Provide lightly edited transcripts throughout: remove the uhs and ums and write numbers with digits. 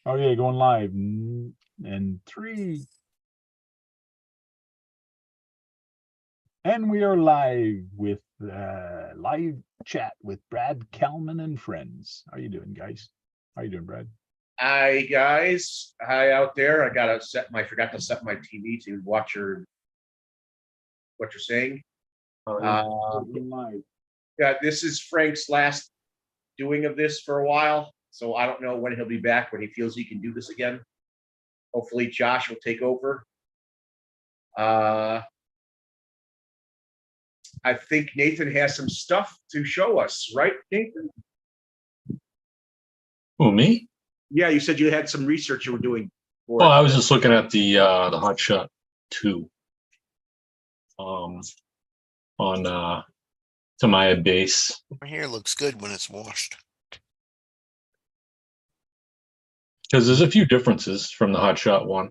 Okay, going live. And three. And we are live with live chat with Brad Kalman and friends. How you doing, guys? How you doing, Brad? Hi guys, hi out there. Forgot to set my TV to watch what you're saying. Live. Yeah, this is Frank's last doing of this for a while, so I don't know when he'll be back, when he feels he can do this again. Hopefully Josh will take over. I think Nathan has some stuff to show us, right, Nathan? Who, me? Yeah, you said you had some research you were doing. Well, I was just looking at the Hot Shot 2 on Tamiya base. My hair looks good when it's washed. Because there's a few differences from the Hot Shot 1.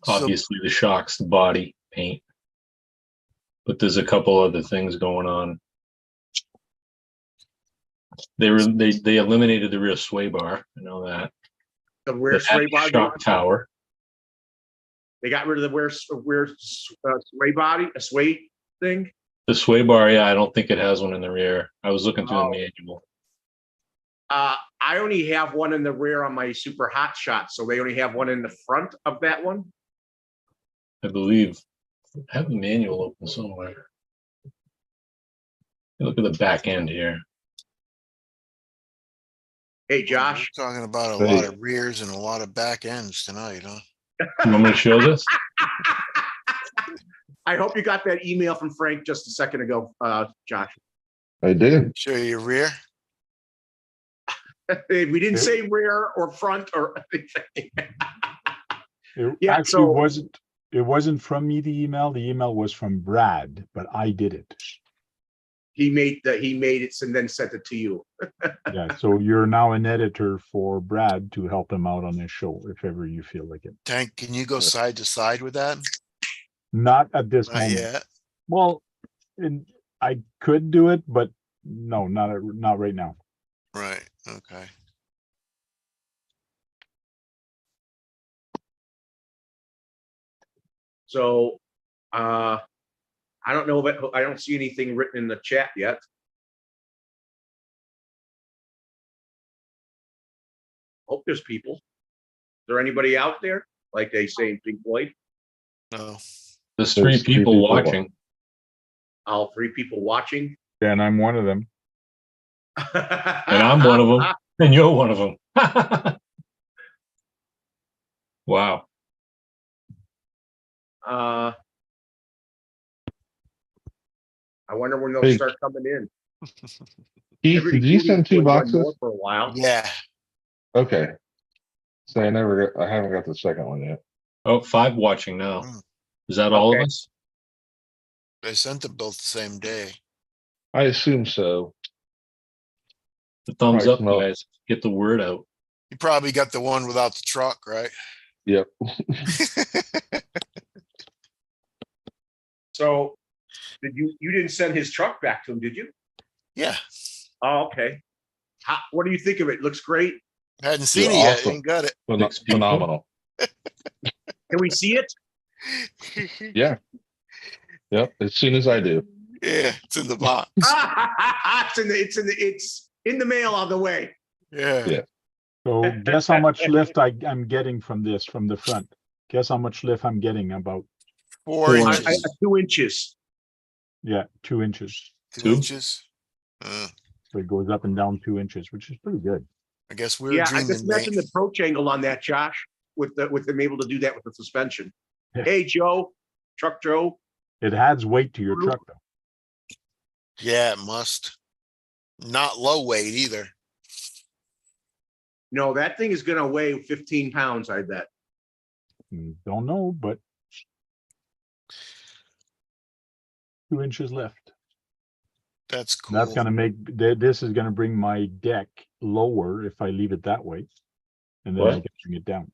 So- Obviously, the shocks, the body, paint. But there's a couple other things going on. They eliminated the rear sway bar. I know that. The rear The sway bar. shock tower. They got rid of the rear sway body, a sway thing. The sway bar, yeah, I don't think it has one in the rear. I was looking through the manual. I only have one in the rear on my Super Hot Shot, so they only have one in the front of that one. I believe. I have the manual open somewhere. Look at the back end here. Hey, Josh. We're talking about a lot of rears and a lot of back ends tonight, huh? You want me to show this? I hope you got that email from Frank just a second ago, Josh. I did. Show you your rear. We didn't say rear or front or anything. It Yeah, actually it wasn't from me, the email. The email was from Brad, but I did it. He made it and then sent it to you. Yeah, so you're now an editor for Brad to help him out on this show if ever you feel like it. Tank, can you go side to side with that? Not at this Not moment. yet. Well, I could do it, but no, not right now. Right. Okay. So, I don't know, but I don't see anything written in the chat yet. Hope there's people. Is there anybody out there? Like they say in Pink Floyd? No. There's three people watching. All three people watching. And I'm one of them. And I'm one of them. And you're one of them. Wow. I wonder when they'll start coming in. Keith, did you send 2 boxes? For a while. Yeah. Okay. So I haven't got the second one yet. Oh, 5 watching now. Is that all of Okay. us? They sent them both the same day. I assume so. The thumbs Right, up, no. guys. Get the word out. You probably got the one without the truck, right? Yep. So, you didn't send his truck back to him, did you? Yeah. Oh, okay. What do you think of it? Looks great. Hadn't seen Yeah, it yet. awesome. Ain't got it. Phenomenal. Can we see it? Yeah. Yep. As soon as I do. Yeah, it's in the box. it's in the mail on the way. Yeah. Yeah. So guess how much lift I'm getting from this, from the front. Guess how much lift I'm getting, about 4 Four inches. 2 inches. 2 inches. 2 inches. So it goes up and down 2 inches, which is pretty good. I guess we're Yeah, I dreaming. just mentioned the approach angle on that, Josh, with them able to do that with the suspension. Hey, Joe, Truck Joe. It adds weight to your truck, though. Yeah, it must. Not low weight either. No, that thing is going to weigh 15 pounds, I bet. Don't know, but 2 inches lift. That's cool. That's going to make this is going to bring my deck lower if I leave it that way, and then I can bring it down.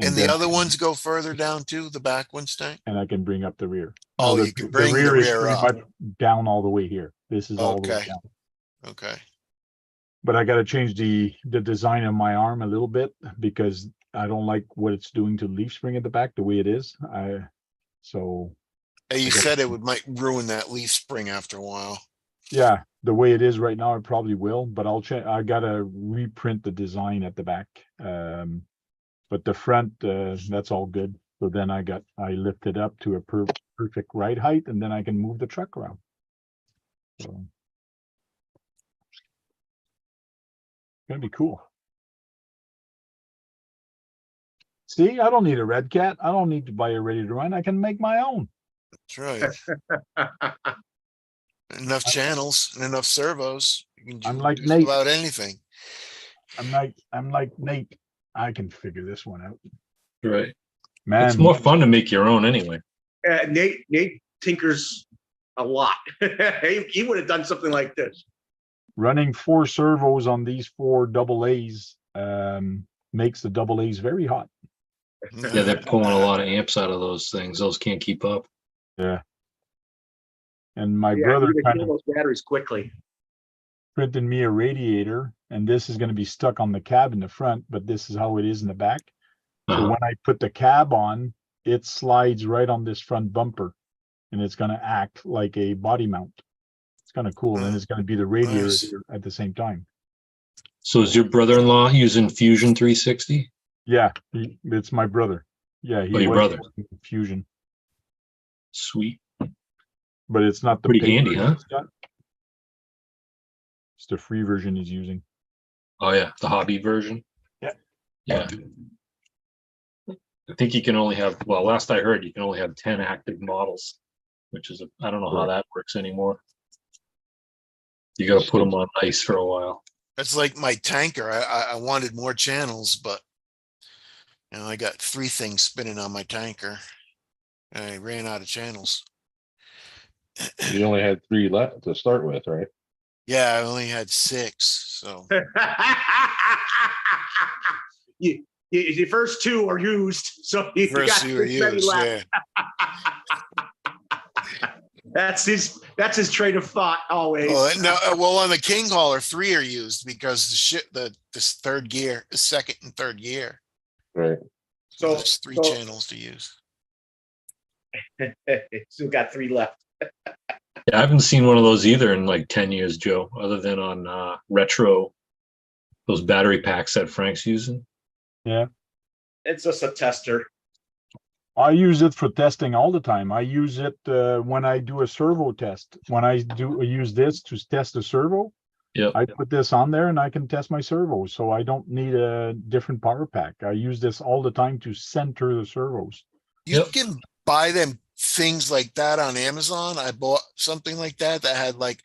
And the then- other ones go further down too, the back ones, Tank? and I can bring up the rear. Oh, No, you can bring the is rear pretty up. much down all the way here. This is all the way Okay. down. Okay. But I gotta change the design of my arm a little bit because I don't like what it's doing to the leaf spring at the back, the way it is. So Hey, you I got- said it might ruin that leaf spring after a while. yeah, the way it is right now, it probably will, but I gotta reprint the design at the back. But the front, that's all good. So then I lift it up to a perfect ride height and then I can move the truck around. So. Gonna be cool. See, I don't need a red cat. I don't need to buy a ready to run. I can make my own. That's right. Enough channels and enough servos. You can I'm do like just Nate. about anything. I'm like Nate. I can figure this one out. Right. Man, It's more fun to make your own anyway. Nate tinkers a lot. He would have done something like this. running 4 servos on these 4 double A's makes the double A's very hot. Yeah, they're pulling a lot of amps out of those things. Those can't keep up. Yeah. And my Yeah, brother you can kind kill of those batteries quickly. printed me a radiator, and this is going to be stuck on the cab in the front, but this is how it is in the back. So Uh-huh. when I put the cab on, it slides right on this front bumper, and it's going to act like a body mount. It's kind of cool, and it's going to be the radiator Nice. at the same time. So is your brother-in-law using Fusion 360? Yeah, it's my brother. Yeah, he Oh, your was brother. using Fusion, Sweet. but it's not the Pretty paid handy, version huh? he's got. It's the free version he's using. Oh yeah, the hobby version. Yeah. Yeah. I think you can only have, well, last I heard, you can only have 10 active models, which is, I don't know how that works anymore. You got to put them on ice for a while. That's like my tanker. I wanted more channels, but I got 3 things spinning on my tanker. And I ran out of channels. You only had 3 left to start with, right? Yeah, I only had 6. So The first 2 are used, so you got first 2 are this many used. left. Yeah. That's his train of thought always. Well, no, well, on the King Hauler, 3 are used because this third gear, the second and third gear. Right. So there's 3 channels to use. Still got 3 left. Yeah, I haven't seen one of those either in like 10 years, Joe, other than on retro, those battery packs that Frank's using. Yeah. It's just a tester. I use it for testing all the time. I use it when I do a servo test. When I use this to test a servo, Yep. I put this on there and I can test my servos. So I don't need a different power pack. I use this all the time to center the servos. You Yep. can buy them things like that on Amazon. I bought something like that had like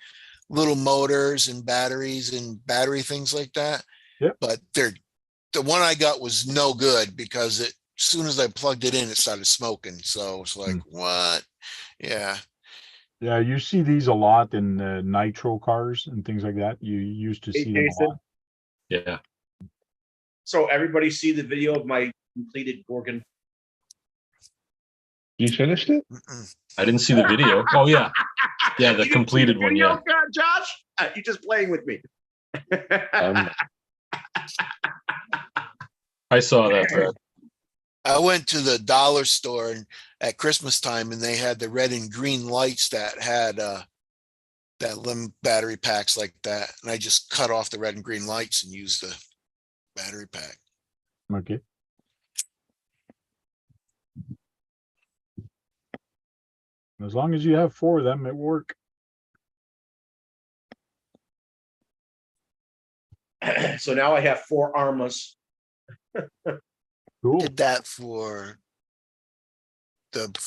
little motors and batteries and battery things like that. Yep. But the one I got was no good because as soon as I plugged it in, it started smoking. So it's like, what? Yeah. Yeah, you see these a lot in nitro cars and things like that. You used to Hey, see them a Jason. lot. Yeah. So everybody see the video of my completed Gorgon? You finished it? Mm-mm. I didn't see the video. Oh, yeah. Yeah, the You didn't see completed one. video, Yeah. Josh? You're just playing with me. I saw that, Brad. I went to the dollar store at Christmas time and they had the red and green lights that had that battery packs like that. And I just cut off the red and green lights and used the battery pack. Okay. As long as you have 4 of them, it work. So now I have 4 armas. Cool. Did that for the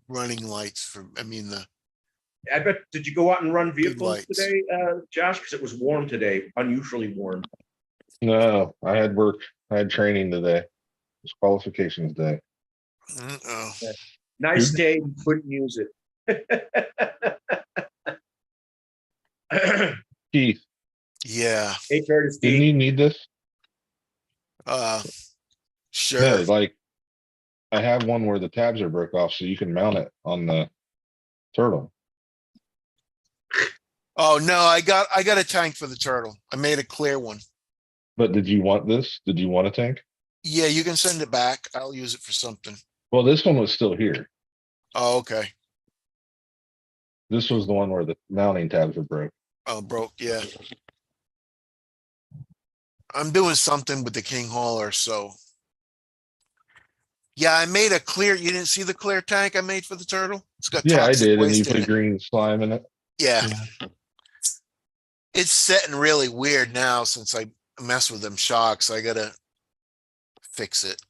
running lights I bet, did you go out and run vehicles lights. today, Josh? Because it was warm today, unusually warm. No, I had work. I had training today. It's qualifications day. Uh-oh. Nice Good. day, you couldn't use it. Keith, Yeah. Hey, Curtis, didn't Steve. you need this? Sure. No, like I have one where the tabs are broke off, so you can mount it on the turtle. Oh, no, I got a tank for the turtle. I made a clear one. But did you want this? Did you want a tank? Yeah, you can send it back. I'll use it for something. Well, this one was still here. Oh, okay. This was the one where the mounting tabs were broke. Oh, broke, yeah. I'm doing something with the king hauler, so. Yeah, I made a clear, you didn't see the clear tank I made for the turtle? It's got Yeah, I toxic did, and you waste in put it. green slime in it. Yeah, Yeah. it's setting really weird now since I mess with them shocks. I gotta fix it.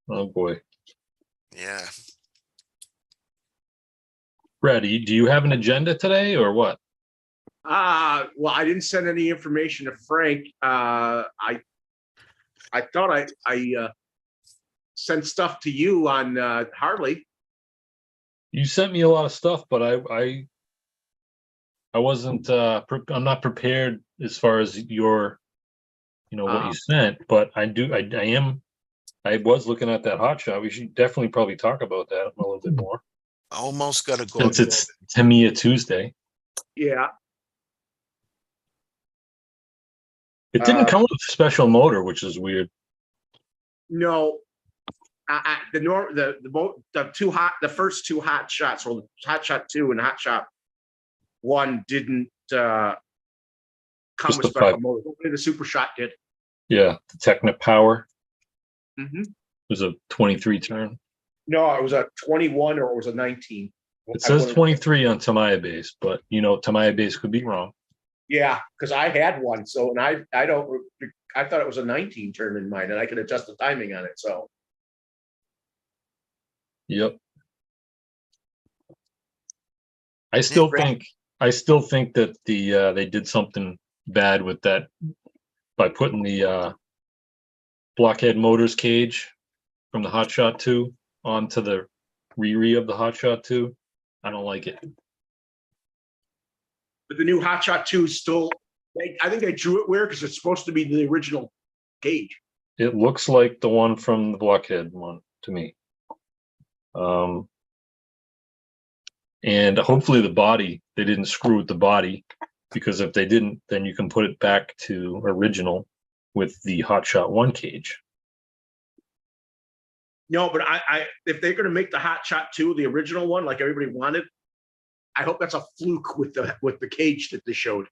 Oh, boy. Yeah. Brad, do you have an agenda today or what? Well, I didn't send any information to Frank. I thought I sent stuff to you on Harley. You sent me a lot of stuff, but I wasn't, I'm not prepared as far as your, what you sent, but I was looking at that hot shot. We should definitely probably talk about that a little bit more. I almost gotta go. Since it's Tamiya Tuesday. Yeah. It didn't come with a special motor, which is weird. No, the first two hot shots, well, hot shot 2 and hot shot 1 didn't come Just with the special five. motor. Only the super shot did. Yeah, the Techna Power Mm-hmm. was a 23 turn. No, it was a 21 or it was a 19. It says 23 on Tamiya base, but Tamiya base could be wrong. Yeah, because I had one, so and I thought it was a 19 turn in mine, and I could adjust the timing on it. So Yep. I still think that they did something bad with that by putting the blockhead motors cage from the Hot Shot 2 onto the Riri of the Hot Shot 2. I don't like it. but the new Hot Shot 2 is still, I think they drew it weird because it's supposed to be the original cage. It looks like the one from the blockhead one to me. And hopefully the body, they didn't screw with the body, because if they didn't, then you can put it back to original with the Hot Shot 1 cage. No, but I if they're going to make the Hot Shot 2 the original one like everybody wanted, I hope that's a fluke with the cage that they showed.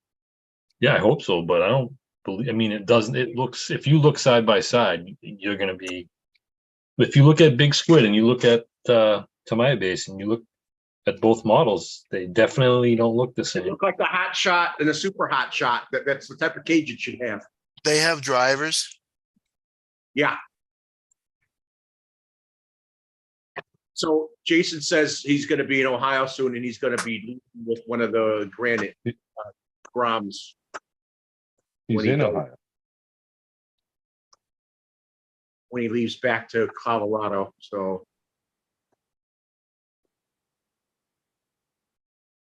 Yeah, I hope so, but I don't believe. I mean, it doesn't. It looks. If you look side by side, you're going to be. If you look at Big Squid and you look at Tamiya base and you look at both models, they definitely don't look the They same. look like the Hot Shot and the Super Hot Shot. That's the type of cage it should have. They have drivers. Yeah. So Jason says he's going to be in Ohio soon, and he's going to be with one of the Granite Groms. He's When he in goes- Ohio. when he leaves back to Colorado. So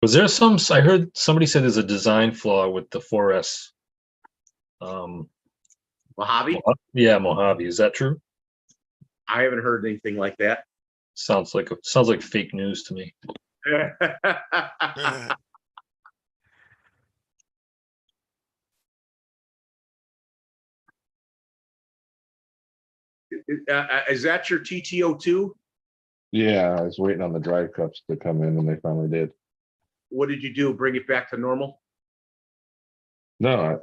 Was there some? I heard somebody said there's a design flaw with the 4S. Mojave, Yeah, Mojave. Is that true? I haven't heard anything like that. Sounds like fake news to me. Is that your TTO2? Yeah, I was waiting on the drive cups to come in, and they finally did. What did you do? Bring it back to normal? No,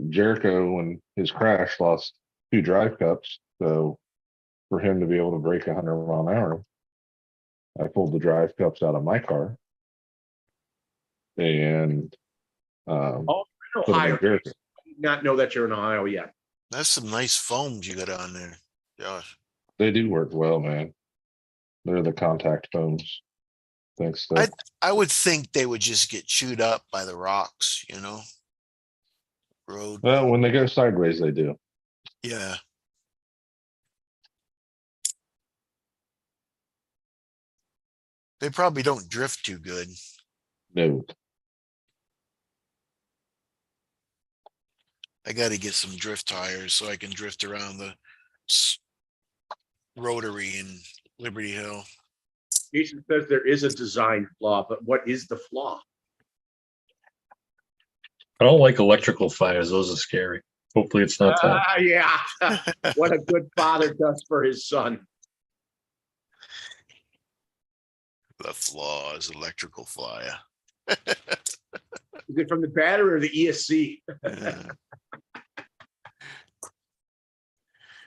Jericho, when his crash, lost 2 drive cups. So for him to be able to break 100 mile an hour, I pulled the drive cups out of my car and Oh, put them Ohio. in Jericho. I did not know that you're in Ohio yet. That's some nice foams you got on there, Josh. They do work well, man. They're the contact foams. Thanks to I would think they would just get chewed up by the rocks, road. well, when they go sideways, they do. Yeah. They probably don't drift too good. No. I got to get some drift tires so I can drift around the rotary in Liberty Hill. Jason says there is a design flaw, but what is the flaw? I don't like electrical fires. Those are scary. Hopefully it's not that. Yeah. What a good father does for his son. The flaw is electrical fire. Is it from the battery or the ESC? Yeah.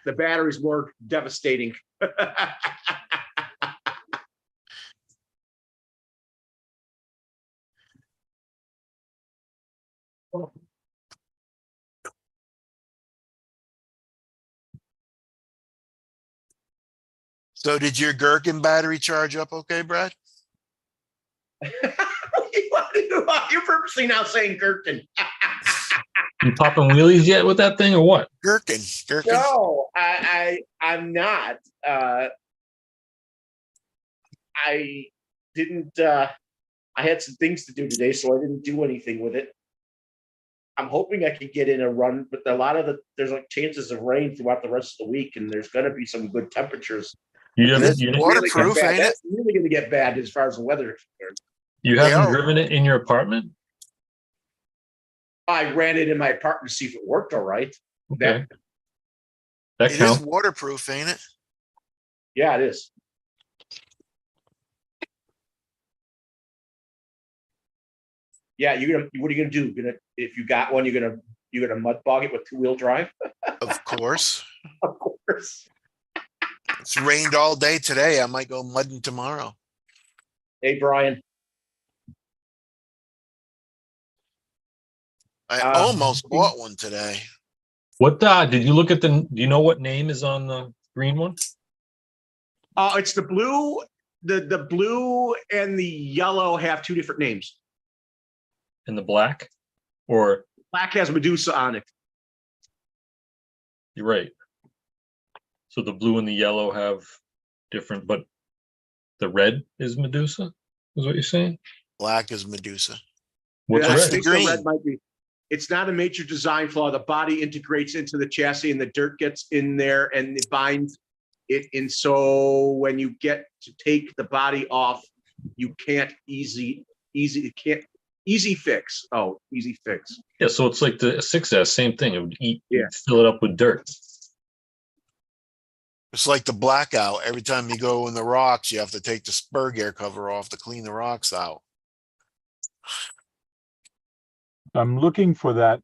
The battery's more devastating. So did your gherkin battery charge up okay, Brad? You're purposely now saying Gherkin. You popping wheelies yet with that thing or what? Gherkin. No, I'm not. I didn't. I had some things to do today, so I didn't do anything with it. I'm hoping I can get in a run, but there's like chances of rain throughout the rest of the week, and there's going to be some good temperatures. You haven't, It's you, waterproof, ain't it? That's really going to get bad as far as the weather is concerned. you They haven't are. driven it in your apartment? I ran it in my apartment to see if it worked all right. Okay. That It is counts. waterproof, ain't it? Yeah, it is. Yeah, what are you gonna do? If you got one, you're gonna mud bog it with 2-wheel drive? Of course. Of course. It's rained all day today. I might go mudding tomorrow. Hey, Brian. I Uh, almost bought one today. What did you look at do you know what name is on the green one? Oh, it's the blue. The blue and the yellow have 2 different names. And the black? Or Black has Medusa on it. you're right. So the blue and the yellow have different, but the red is Medusa, is what you're saying? Black is Medusa. What's Yeah, I red? think the green? red might be. It's not a major design flaw. The body integrates into the chassis, and the dirt gets in there, and it binds it. And so when you get to take the body off, you can't easy fix. Oh, easy fix. Yeah, so it's like the 6S, same thing. It would Yeah. fill it up with dirt. It's like the blackout. Every time you go in the rocks, you have to take the spur gear cover off to clean the rocks out. I'm looking for that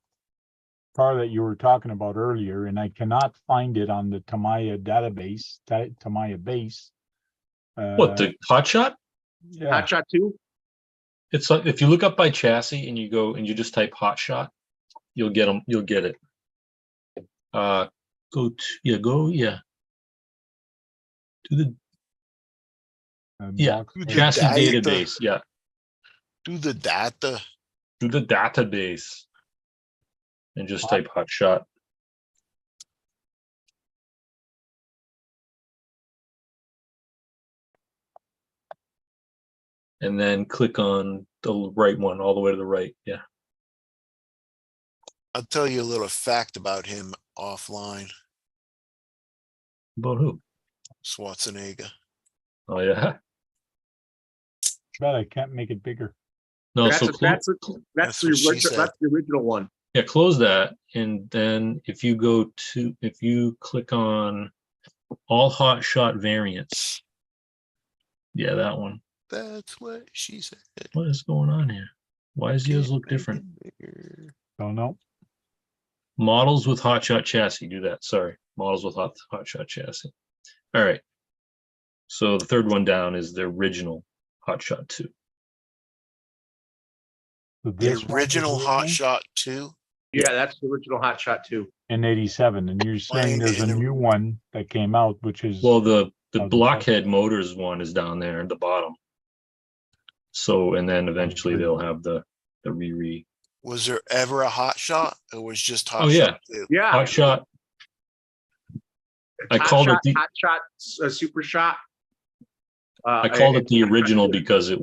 car that you were talking about earlier, and I cannot find it on the Tamiya database, Tamiya base. What, the hot shot? Yeah, Hot shot 2. It's like if you look up by chassis and you go and you just type hot shot, you'll get them. You'll get it. Go to the box. chassis data. database. Yeah, Do the data. to the database and just type hot shot. And then click on the right one all the way to the right. Yeah. I'll tell you a little fact about him offline. About who? Schwarzenegger. Oh yeah. Bet I can't make it bigger. No, That's so the That's what she said. original one. yeah, close that, and then if you click on all hot shot variants, yeah, that one. That's what she said. What is going on here? Why does yours look different? Don't know. Models with hot shot chassis, do that. Sorry, models with hot shot chassis. All right. So the third one down is the original hot shot 2. So The this one is original Hot original Shot 2. Yeah, that's the original Hot Shot 2. in '87, and you're saying Mine there's a in a- new one that came out, which is Well, the Oh, the blockhead motors one is down there at the bottom. So, and then eventually they'll have the re. Was there ever a Hot Shot? It was just Hot Oh, yeah. Shot 2. Yeah. Hot shot. I Hot called shot, it the Hot Shot, Super Shot. I called it and the Hot Shot original 2. because it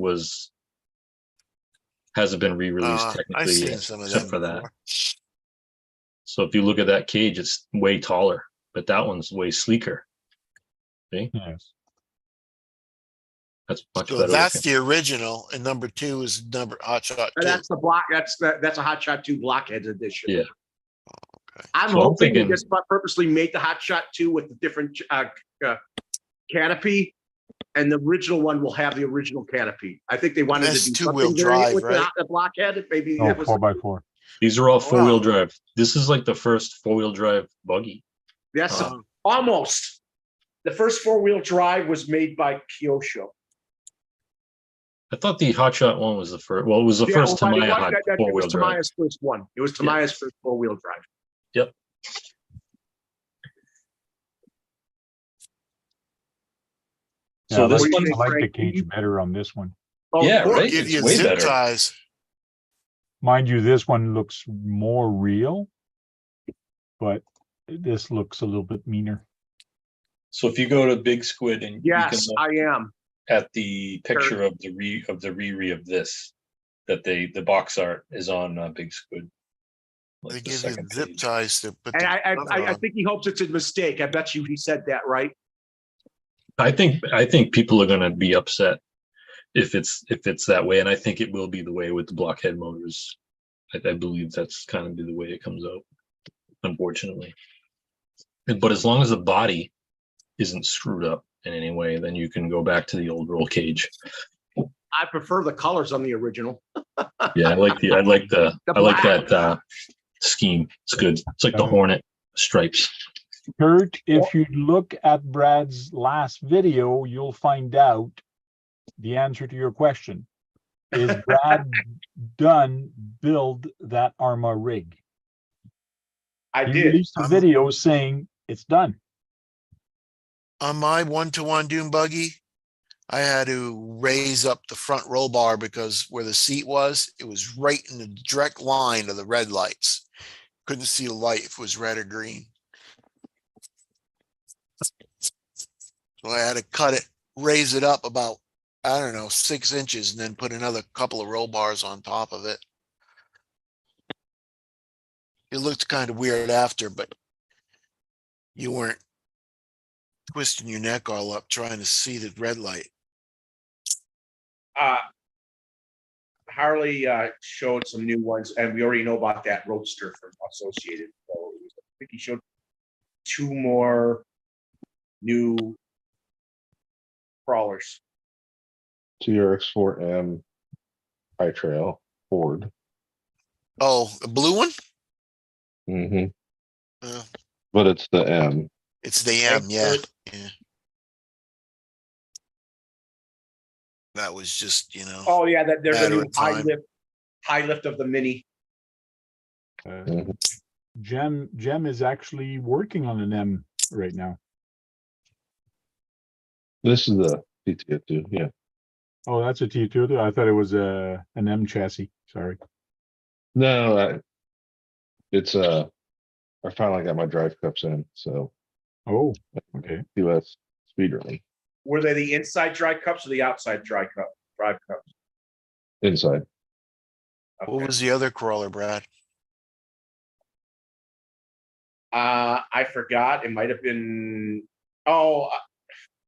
hasn't been re-released I've technically seen yet, some of except them for that. before. So if you look at that cage, it's way taller, but that one's way sleeker. See? yes. That's much So better. that's looking. the original, and number 2 is Hot Shot And 2. that's the block. That's a Hot Shot 2 Blockheads edition. Yeah. I'm So I'm hoping they thinking- just purposely made the Hot Shot 2 with the different canopy, and the original one will have the original canopy. I think they wanted That's to do two-wheel something variant drive, with right? the Blockhead. Maybe Oh, that was 4x4. These are all Wow. four-wheel drive. This is like the first four-wheel drive buggy. that's Oh. almost. The first 4-wheel drive was made by Kyosho. I thought the Hotshot one was the first. Well, it was the Yeah, first well, Tamiya it was four-wheel drive. Tamiya's first one. It was Tamiya's first 4-wheel drive. Yep. So Yeah, this What do you one, think, I like the Frank? cage better on this one. Oh, Yeah, of course. right? Give It's you way zip better. ties. Mind you, this one looks more real, but this looks a little bit meaner. so if you go to Big Squid and you can Yes, look I am. at the picture of the Riri of this, that the box art is on Big Squid. Like They the give you second zip page. ties to put And the I cover on. think he hopes it's a mistake. I bet you he said that, right? I think people are gonna be upset if it's that way, and I think it will be the way with the blockhead motors. I believe that's kind of the way it comes out, unfortunately. But as long as the body isn't screwed up in any way, then you can go back to the old roll cage. I prefer the colors on the original. Yeah, I like that scheme. It's good. It's like the Hornet stripes. Kurt, if you look at Brad's last video, you'll find out the answer to your question. Is Brad done build that Arma rig? I He did. released a video saying it's done. On my 1-to-1 dune buggy, I had to raise up the front roll bar because where the seat was, it was right in the direct line of the red lights. Couldn't see a light if it was red or green. So I had to cut it, raise it up about, I don't know, 6 inches, and then put another couple of roll bars on top of it. It looked kind of weird after, but you weren't twisting your neck all up trying to see the red light. Harley showed some new ones, and we already know about that Roadster from Associated. So I think he showed 2 more new crawlers. TRX4M High Trail Ford. Oh, the blue one? hmm Uh, But it's the M. it's the M, yeah. Yeah. That was just, Oh yeah, there's a Matter new of time. high lift of the Mini. Mhm. Jem is actually working on an M right now. This is the TTF2. Yeah. Oh, that's a T2. I thought it was an M chassis. Sorry. No, it's I finally got my drive cups in, so Oh, okay. US speed running Were they the inside dry cups or the outside drive cups? inside. What Okay. was the other crawler, Brad? I forgot. It might have been. Oh,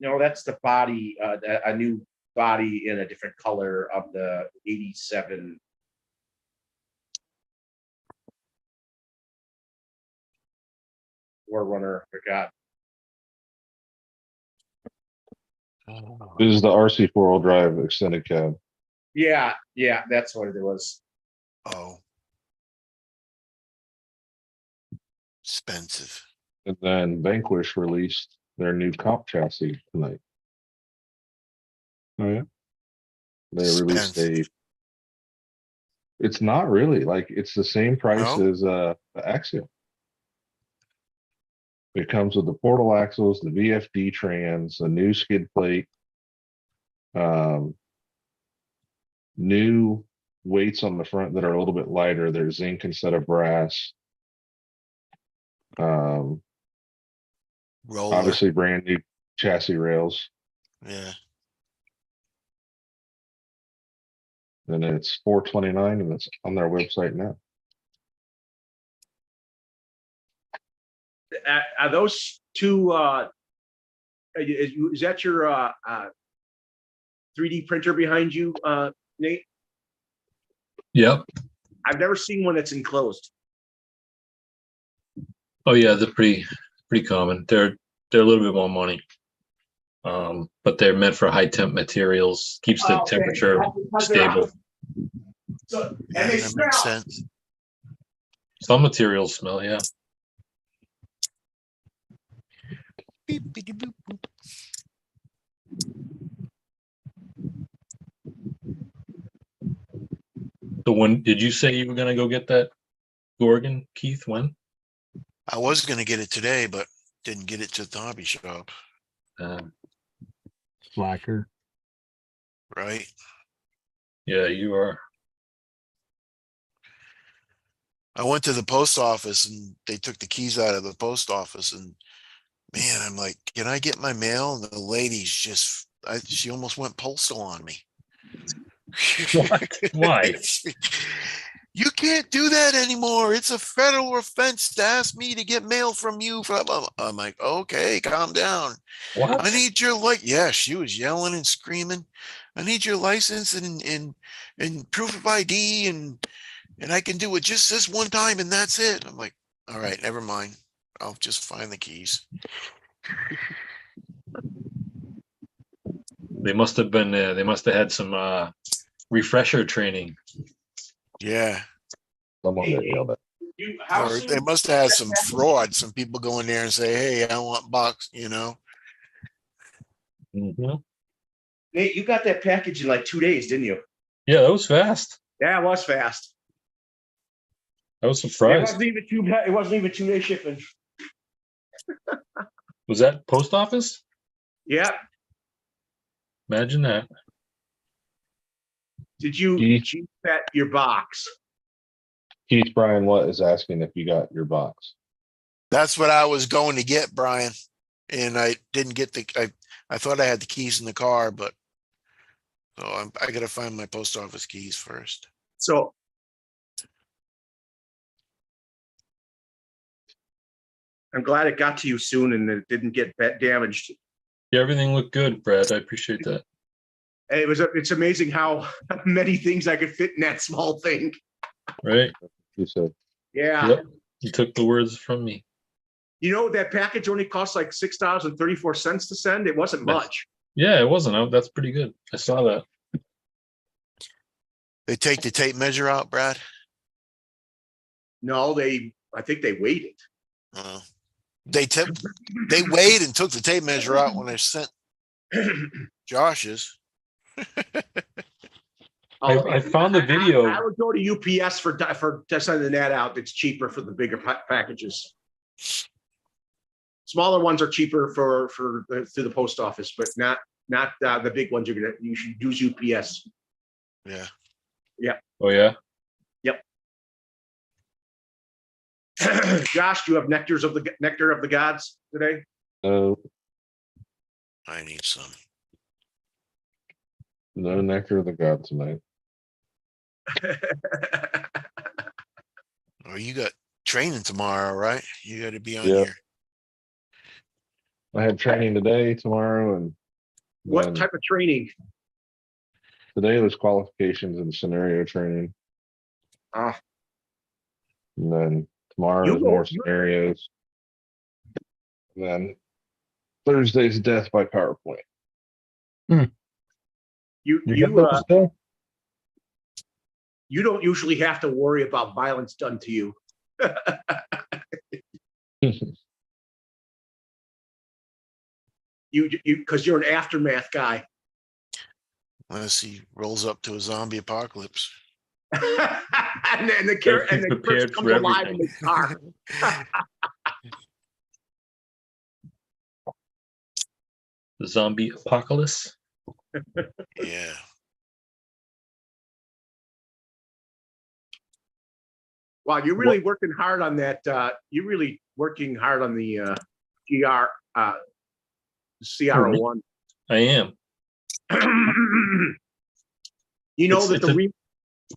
no, that's the body. A new body in a different color of the '87. War Runner. Forgot. This is the RC 4-wheel drive extended cab. Yeah, that's what it was. Oh. Expensive. And then Vanquish released their new comp chassis tonight. Oh yeah. They released Expensive. it's not really like it's the same price No? as the Axial. It comes with the portal axles, the VFD trans, a new skid plate, new weights on the front that are a little bit lighter. They're zinc instead of brass. Roller. Obviously brand new chassis rails. Yeah. And it's $429 and it's on their website now. Are those two? Is that your 3D printer behind you, Nate? Yep. I've never seen one that's enclosed. Oh yeah, they're pretty common. They're a little bit more money. But they're meant for high temp materials, keeps the Okay. temperature That's because they're stable. So, Yeah, and they that makes smell. sense. Some materials smell, yeah. Beep, beep, boop, boop. So when did you say you were gonna go get that Gorgon, Keith? When? I was gonna get it today, but didn't get it to the hobby shop, Um, Slacker. right? yeah, you are. I went to the post office and they took the keys out of the post office and man, I'm like, can I get my mail? And the lady's just, she almost went postal on me. What? Why? You can't do that anymore. It's a federal offense to ask me to get mail from you. I'm like, okay, calm down. What? I need your yeah, she was yelling and screaming. I need your license and proof of ID and I can do it just this one time and that's it. I'm like, all right, never mind. I'll just find the keys. They must have been. They must have had some refresher training. Yeah. Someone got yelled at. How Or soon? they must have had some fraud. Some people go in there and say, hey, I want box, you know. Mhm. Nate, you got that package in like 2 days, didn't you? Yeah, that was fast. Yeah, it was fast. I was It surprised. wasn't even 2. It wasn't even 2 day shipping. Was that post office? Yeah. Imagine that. Did you Keith? get your box? Keith Brian What is asking if you got your box. That's what I was going to get, Brian. And I didn't get I thought I had the keys in the car, but so I got to find my post office keys first. So I'm glad it got to you soon and it didn't get damaged. Yeah, everything looked good, Brad. I appreciate that. And it's amazing how many things I could fit in that small thing. Right? He said, Yeah. Yep. You took the words from me. You know, that package only cost like $6.34 to send. It wasn't Yes. much. Yeah, it wasn't. That's pretty good. I saw that. They take the tape measure out, Brad. No, I think they waited. They weighed and took the tape measure out when I sent Josh's. I found the video. I would go to UPS for sending that out. It's cheaper for the bigger packages. Smaller ones are cheaper for through the post office, but not the big ones. You should use UPS. Yeah. Oh yeah. Josh, do you have nectar of the gods today? no, I need some. no nectar of the god tonight. Oh, you got training tomorrow, right? You got to be on Yeah. here. I had training today, tomorrow, and What then type of training? today was qualifications and scenario training. Ah, And then tomorrow You is go- more you- scenarios. And then Thursday's death by PowerPoint. you You get those still? you don't usually have to worry about violence done to you. You because you're an aftermath guy. Unless he rolls up to a zombie apocalypse. and then the Gotta be and the prepared comes for alive in the car. The zombie apocalypse. Yeah. Wow, you're really working hard on that. You're really working hard on the CR01. I am. You know It's- that it's the a-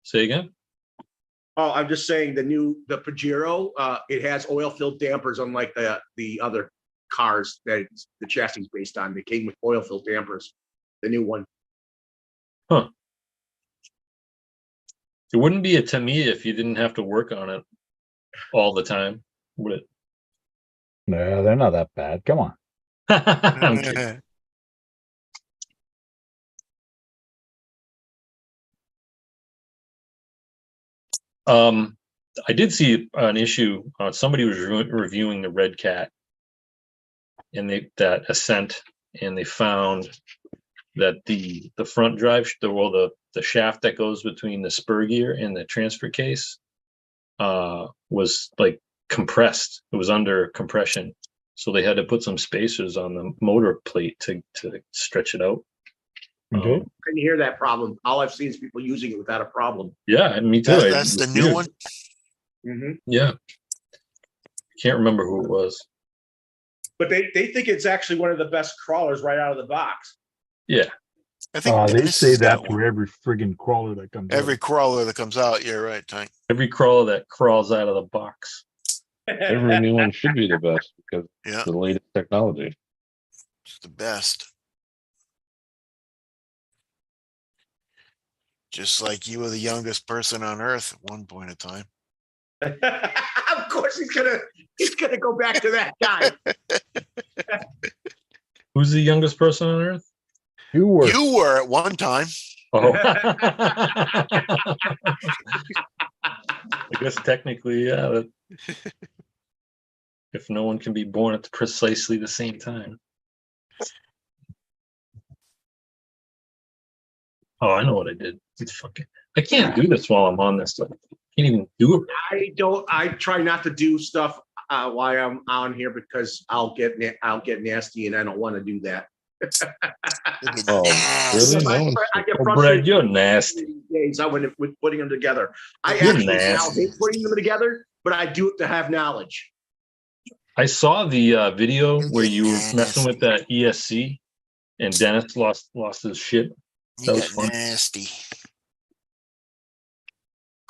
Say again. Oh, I'm just saying the Pajero, it has oil-filled dampers, unlike the other. cars that the chassis is based on. They came with oil filled dampers, the new one. It wouldn't be a Tamiya if you didn't have to work on it all the time, would it? No, they're not that bad. Come on. I'm kidding. I did see an issue. Somebody was reviewing the Red Cat, and that Ascent, and they found that the front drive, the shaft that goes between the spur gear and the transfer case, was like compressed. It was under compression, so they had to put some spacers on the motor plate to stretch it out. Okay. Couldn't hear that problem. All I've seen is people using it without a problem. Yeah, and me too. That's the new one. Mm-hmm. Yeah, can't remember who it was. But they think it's actually one of the best crawlers right out of the box. Yeah, I think They Dennis say has that got to one. every friggin' crawler that comes Every out. crawler that comes out. You're right, Tank. every crawler that crawls out of the box. Every new one should be the best because Yeah, the latest technology. it's the best. Just like you were the youngest person on Earth at one point in time. Of course, he's gonna go back to that guy. Who's the youngest person on Earth? You were. You were at one time. Oh, I guess technically, yeah. If no one can be born at precisely the same time. Oh, I know what I did. It's fucking. I can't do this while I'm on this stuff. I can't even do it. I try not to do stuff while I'm on here because I'll get nasty, and I don't want to do that. Oh, really? No one's. I get Oh, Brad, frustrated. you're nasty. Days I went with putting them together. I You're actually now nasty. hate putting them together, but I do it to have knowledge. I saw the video You're where you were nasty. messing with that ESC, and Dennis lost his shit. You That was got fun. nasty.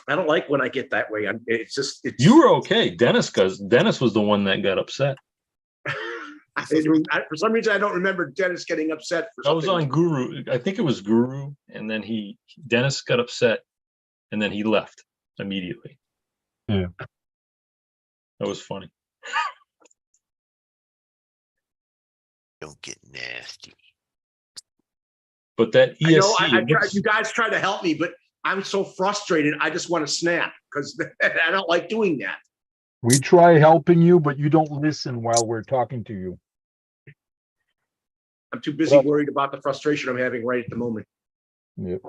I don't like when I get that way. It's You were okay, Dennis, because Dennis was the one that got upset. for some reason I don't remember Dennis getting upset for I was something. on Guru. I think it was Guru, and then Dennis got upset, and then he left immediately. Yeah. That was funny. Don't get nasty. But that I know ESC, I tried, you guys try to help me, but I'm so frustrated. I just want to snap because I don't like doing that. We try helping you, but you don't listen while we're talking to you. I'm too busy worried about the frustration I'm having right at the moment. Yep.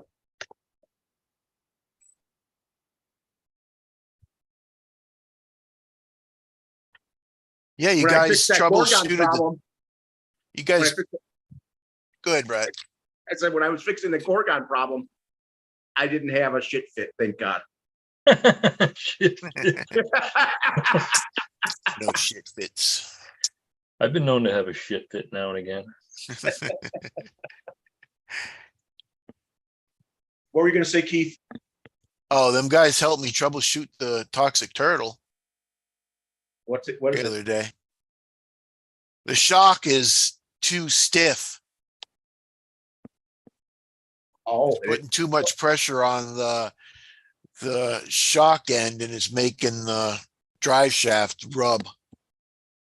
Yeah, you When I guys fixed that Gorgon troubleshooted the. problem, You when I guys, fixed- go ahead, Brad. I said when I was fixing the Gorgon problem, I didn't have a shit fit. Thank God. Shit. No shit fits. I've been known to have a shit fit now and again. What were you going to say, Keith? Oh, them guys helped me troubleshoot the toxic turtle What's it? What is the it? other day. The shock is too stiff, Oh, putting too much pressure on the shock end, and it's making the drive shaft rub.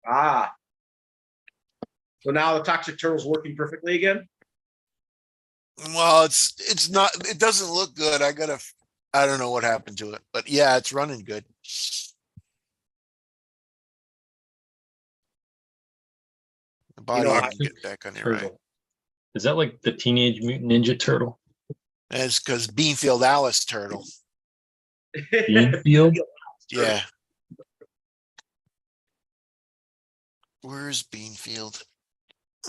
ah. So now the toxic turtle's working perfectly again. Well, it's not. It doesn't look good. I don't know what happened to it, but yeah, it's running good. The body know, can get back on the right. Turtle. Is that like the Teenage Mutant Ninja Turtle? And it's because Beanfield Alice turtle. Beanfield? Yeah. Where's Beanfield?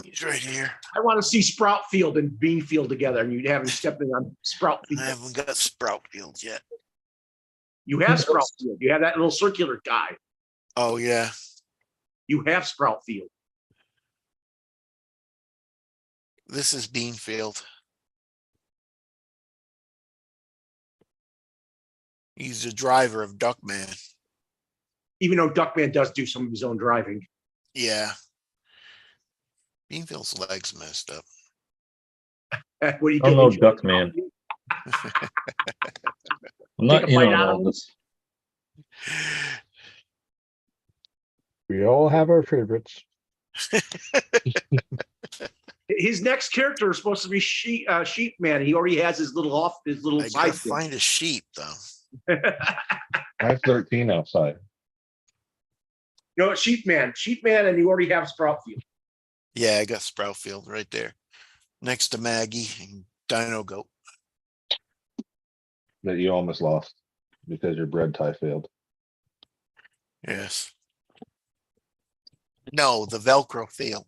He's right here. I want to see Sprout Field and Bean Field together, and you haven't stepped in on Sprout Field. I haven't got Sprout Field yet. You have Sprout Field. You have that little circular guy. Oh yeah. You have Sprout Field. This is Beanfield. He's the driver of Duckman. Even though Duckman does do some of his own driving. Yeah. Beanfield's legs messed up. What do you I'm get? no into? duck man. I'm Take not a in bite on out all of him? this. We all have our favorites. His next character is supposed to be Sheep Man. He already has his little I gotta side thing. find a sheep though. I have 13 outside. No, Sheep Man, and you already have Sproutfield. Yeah, I got Sproutfield right there. Next to Maggie and Dino Goat. That you almost lost because your bread tie failed. Yes. No, the Velcro failed.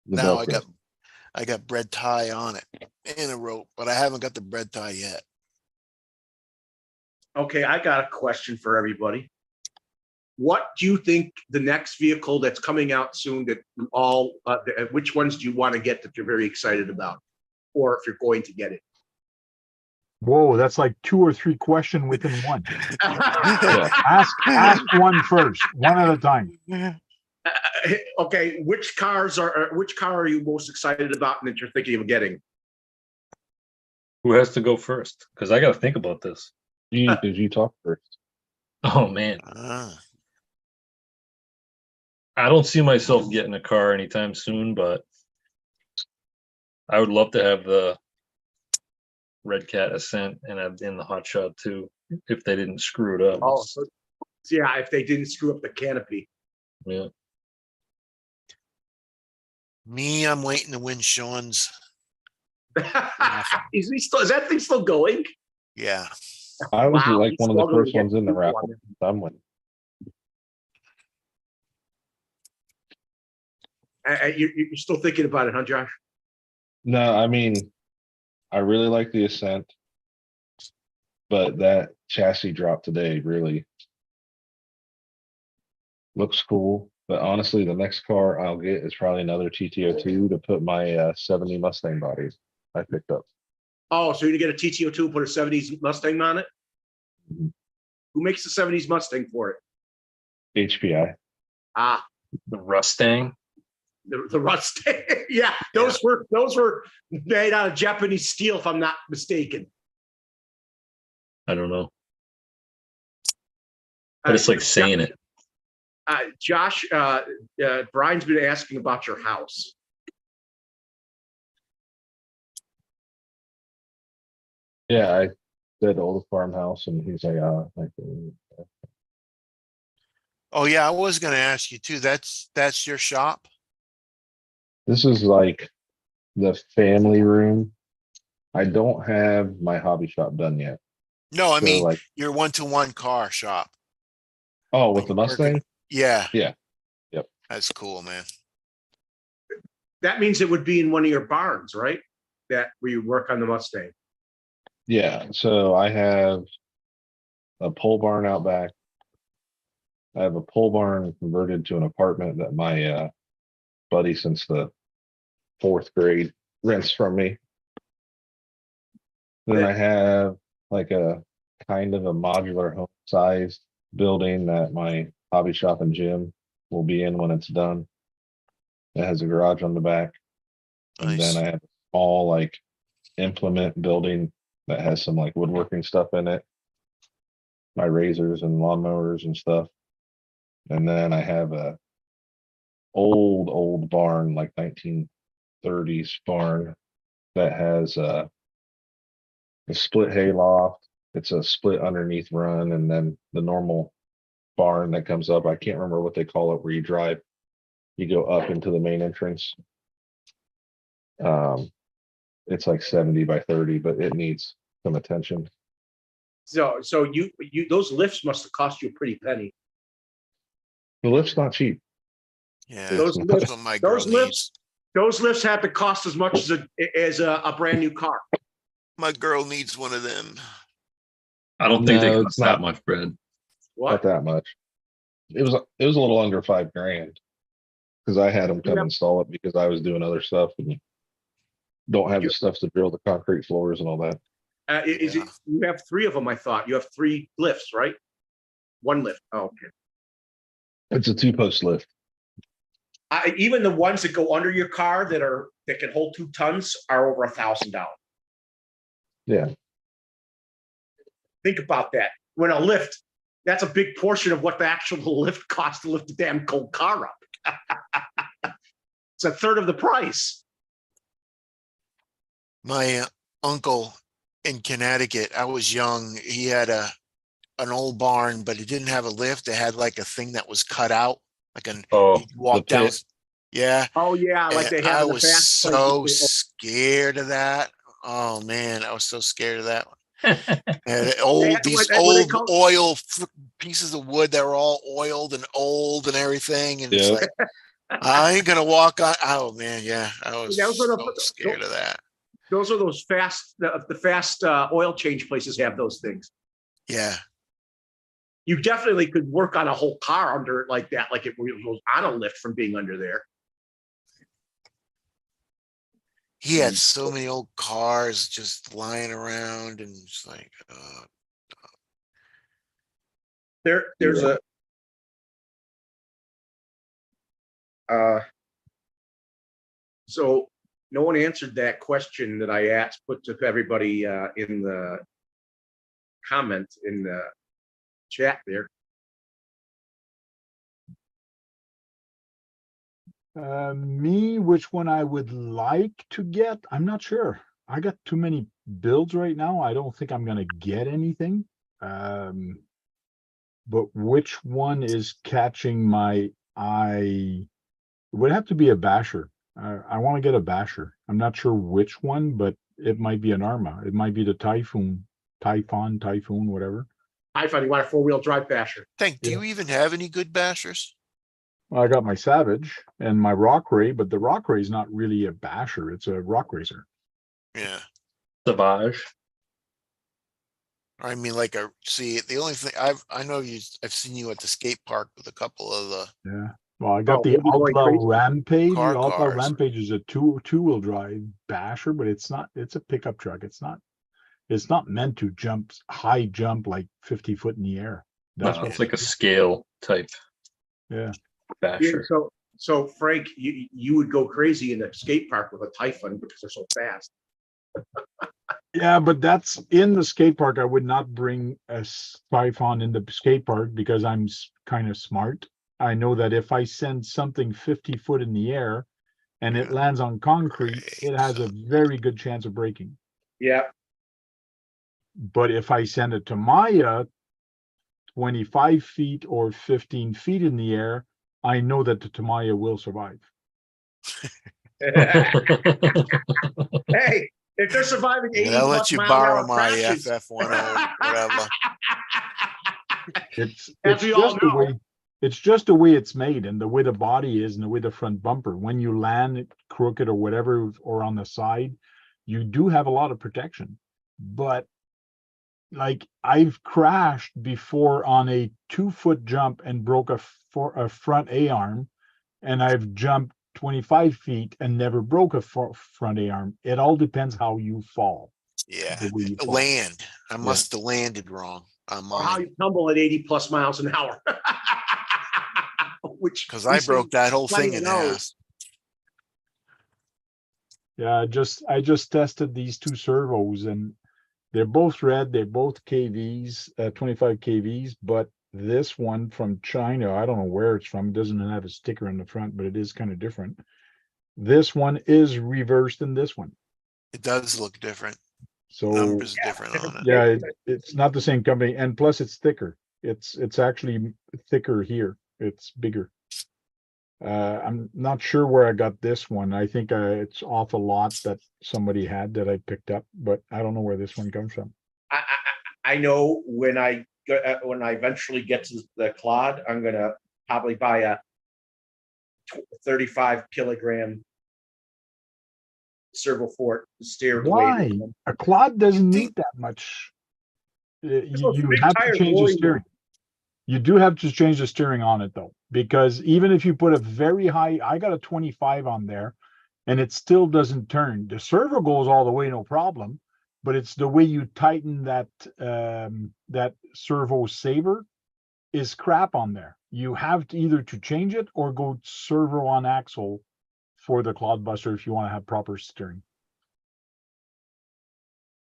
The Now Velcro. I got bread tie on it and a rope, but I haven't got the bread tie yet. Okay, I got a question for everybody. What do you think the next vehicle that's coming out soon that all, which ones do you want to get that you're very excited about? Or if you're going to get it? Whoa, that's like 2 or 3 questions within one. Yeah. Ask one first, one at a time. Okay, which car are you most excited about and that you're thinking of getting? Who has to go first? Because I got to think about this. Did you talk first? Oh man, Ah, I don't see myself getting a car anytime soon, but I would love to have the Red Cat Ascent and in the Hot Shot too, if they didn't screw it up. Oh, so, yeah, if they didn't screw up the canopy. Yeah. me, I'm waiting to win Sean's. Is that thing still going? Yeah. I was Wow, like he's one of the struggling to first get ones in the people raffle. on it. I'm winning. You're still thinking about it, huh, Josh? No, I mean, I really like the Ascent, but that chassis drop today really looks cool. But honestly, the next car I'll get is probably another TTO2 to put my 70 Mustang bodies I picked up. Oh, so you're gonna get a TTO2 and put a 70s Mustang on it? Mhm. Who makes the 70s Mustang for it? HPI. Ah, The Mustang. the Mustang. Yeah, those were made out of Japanese steel, if I'm not mistaken. I don't know. I just like saying it. Josh, Brian's been asking about your house. Yeah, I did old farmhouse, and he's like, Oh yeah, I was gonna ask you too. That's your shop? this is like the family room. I don't have my hobby shop done yet. No, I So mean like, your 1-to-1 car shop. oh, When with the you're working- Mustang? Yeah. Yeah. Yep. That's cool, man. That means it would be in one of your barns, right? That where you work on the Mustang. Yeah. So I have a pole barn out back. I have a pole barn converted to an apartment that my buddy since the 4th grade rents from me. Then I have like a kind of a modular home sized building that my hobby shop and gym will be in when it's done. It has a garage on the back. And then Nice. I have a small like implement building that has some like woodworking stuff in it. My razors and lawnmowers and stuff. And then I have a old barn, like 1930s barn that has a split hay loft. It's a split underneath run, and then the normal barn that comes up. I can't remember what they call it, where you drive, you go up into the main entrance. It's like 70 by 30, but it needs some attention. So you those lifts must have cost you a pretty penny. The lift's not cheap. Yeah. Those It's lifts, That's what my girl those lifts, needs. those lifts have to cost as much as a brand new car. My girl needs one of them. I don't think they No, cost it's not. that much, Fred. Not What? that much. It was a little under $5,000 because I had them come Yeah. install it because I was doing other stuff and don't have the stuff to drill the concrete floors and all that. Is it? You have 3 of them. I thought you have 3 lifts, right? 1 lift. Oh, okay. It's a 2-post lift. Even the ones that go under your car that can hold 2 tons are over $1,000. Yeah, Think about that. When a lift, that's a big portion of what the actual lift costs to lift a damn cold car up. It's a third of the price. My uncle in Connecticut, I was young. He had an old barn, but it didn't have a lift. It had like a thing that was cut out, like Oh, you'd walk the down. pit. Yeah. Oh yeah, like And they have I in the was fast so places. scared of that. Oh man, I was so scared of that. And these What they old call oil pieces of wood that were all oiled and old and everything. And it's Yeah. like, I ain't gonna walk on. Oh man, yeah, I was Those are so scared of that. those are those fast the fast oil change places have those things. Yeah. You definitely could work on a whole car under it like that, like it goes on a lift from being under there. He had so many old cars just lying around, and it's like, There's Yeah. so no one answered that question that I asked, put to everybody in the comment in the chat there. Me, which one I would like to get, I'm not sure. I got too many builds right now. I don't think I'm gonna get anything. But which one is catching my eye? It would have to be a basher. I want to get a basher. I'm not sure which one, but it might be an Arma. It might be the Typhoon, whatever. I find you want a 4-wheel drive basher. do Yeah. you even have any good bashers? Well, I got my Savage and my Rock Ray, but the Rock Ray is not really a basher. It's a rock racer. Yeah. Savage. I mean, the only thing I've seen you at the skate park with a couple of the Yeah. Well, I got the maybe going Outlaw crazy. Rampage. Car The Outlaw cars. Rampage is a two-wheel drive basher, but it's a pickup truck. It's not meant to high jump like 50 foot in the air. That's No, what it's like a scale type Yeah. basher. So Frank, you would go crazy in the skate park with a Typhon because they're so fast. Yeah, but that's in the skate park. I would not bring a Typhon in the skate park because I'm kind of smart. I know that if I send something 50 foot in the air and it lands on concrete, it has a very good chance of breaking. Yeah. But if I send it to Maya 25 feet or 15 feet in the air, I know that the Tamaya will survive. Hey, if they're surviving 80 I'll let plus you mile an borrow hour my crashes, FF10, whatever. It's as we all just the know. way it's just the way it's made and the way the body is and the way the front bumper. When you land it crooked or whatever or on the side, you do have a lot of protection. But like I've crashed before on a 2-foot jump and broke a front A-arm, and I've jumped 25 feet and never broke a front A-arm. It all depends how you fall. Yeah. The way you fall. Land. I must have landed wrong on Or how mine. you tumble at 80 plus miles an hour. Because I broke that whole thing in half. Yeah, I just tested these two servos and they're both red. They're both KVs, 25 KVs, but this one from China, I don't know where it's from. It doesn't have a sticker on the front, but it is kind of different. This one is reversed than this one. It does look different. So Numbers different on it. yeah, it's not the same company, and plus it's thicker. It's actually thicker here. It's bigger. I'm not sure where I got this one. I think it's off a lot that somebody had that I picked up, but I don't know where this one comes from. I know when I eventually get to the Claude, I'm gonna probably buy a 35 kilogram servo fort to steer the Why? weight. A Claude doesn't need that much. You big have to tires change the worry me. steering. You do have to change the steering on it though, because even if you put a very high, I got a 25 on there and it still doesn't turn. The servo goes all the way, no problem, but it's the way you tighten that servo saver is crap on there. You have to either to change it or go servo on axle for the clodbuster if you want to have proper steering.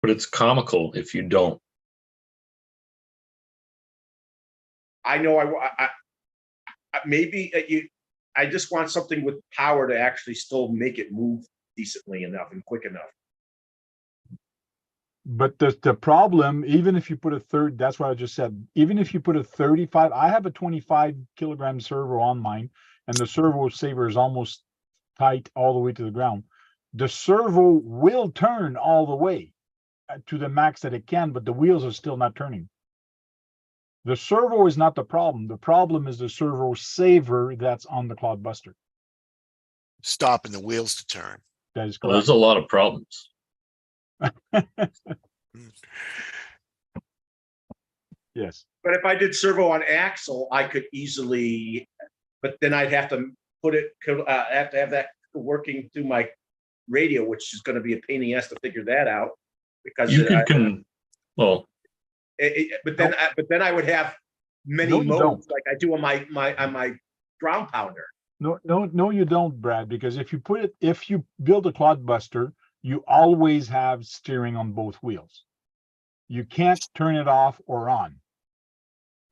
But it's comical if you don't. I know maybe I just want something with power to actually still make it move decently enough and quick enough. But the problem, even if you put a third, that's what I just said, even if you put a 35, I have a 25 kilogram servo on mine, and the servo saver is almost tight all the way to the ground. The servo will turn all the way to the max that it can, but the wheels are still not turning. The servo is not the problem. The problem is the servo saver that's on the clodbuster. Stopping the wheels to turn. That is Well, correct. there's a lot of problems. Yes. But if I did servo on axle, I could easily, but then I'd have to put it, have to have that working through my radio, which is going to be a pain in the ass to figure that out. Because You can well, but then I would have many No, you modes don't. like I do on my ground pounder. No, you don't, Brad, because if you build a clodbuster, you always have steering on both wheels. You can't turn it off or on.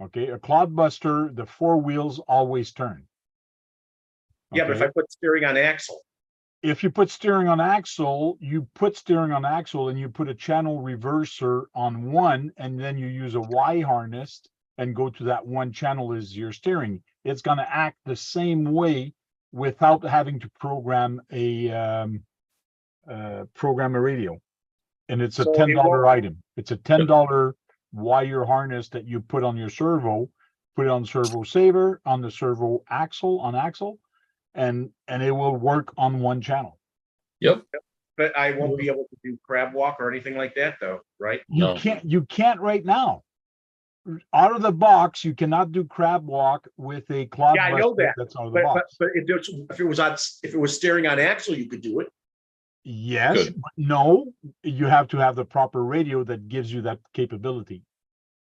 Okay, a clodbuster, the four wheels always turn. Yeah, but if I put steering on axle, if you put steering on axle, you put steering on axle and you put a channel reverser on one, and then you use a Y harness and go to that one channel as your steering. It's going to act the same way without having to program a radio. And it's a So $10 item. It's a $10 wire harness that you put on your servo, put it on servo saver, on the servo axle, and it will work on one channel. yep. but I won't be able to do crab walk or anything like that, though, right? No. You can't right now. Out of the box, you cannot do crab walk with a clodbuster. Yeah, I know that. That's out of the But box. if it was steering on axle, you could do it. Yes, Good. but no, you have to have the proper radio that gives you that capability.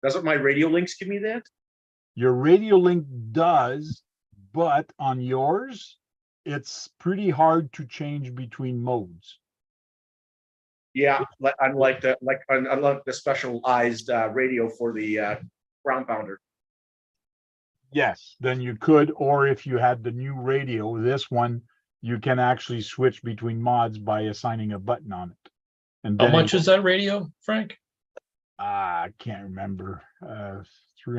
Doesn't my radio links give me that? Your radio link does, but on yours, it's pretty hard to change between modes. Yeah, unlike the specialized radio for the ground pounder. Yes, then you could, or if you had the new radio, this one, you can actually switch between mods by assigning a button on it. And How then much is that radio, Frank? I can't remember. 300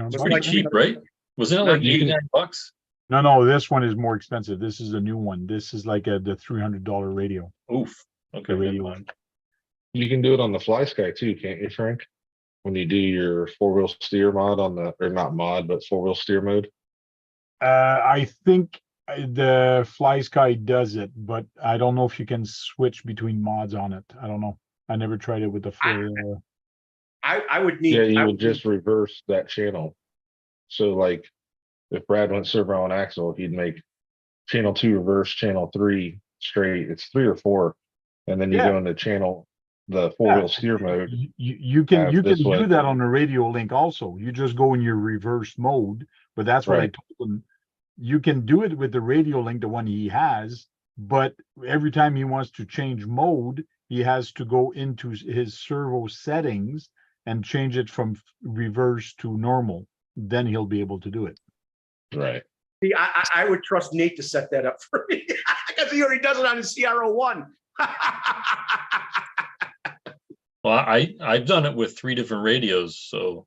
It's bucks, pretty I think? cheap, right? Wasn't it like You can- 89 bucks? No, this one is more expensive. This is a new one. This is like the $300 radio. Oof. Okay. The radio never one. mind. You can do it on the Fly Sky too, can't you, Frank? When you do your four-wheel steer mod on the, or not mod, but four-wheel steer mode. I think the Fly Sky does it, but I don't know if you can switch between mods on it. I don't know. I never tried it with the full. I would need. Yeah, you I would just reverse that channel. So like, if Brad went servo on axle, he'd make channel 2 reverse, channel 3 straight. It's 3 or 4, and then you Yeah. go into channel the four-wheel steer mode. You can have this do way. that on a radio link also. You just go in your reverse mode, but that's what I Right. told him. You can do it with the radio link, the one he has, but every time he wants to change mode, he has to go into his servo settings and change it from reverse to normal. Then he'll be able to do it. Right. See, I would trust Nate to set that up for me because he already does it on his CR01. Well, I've done it with 3 different radios, so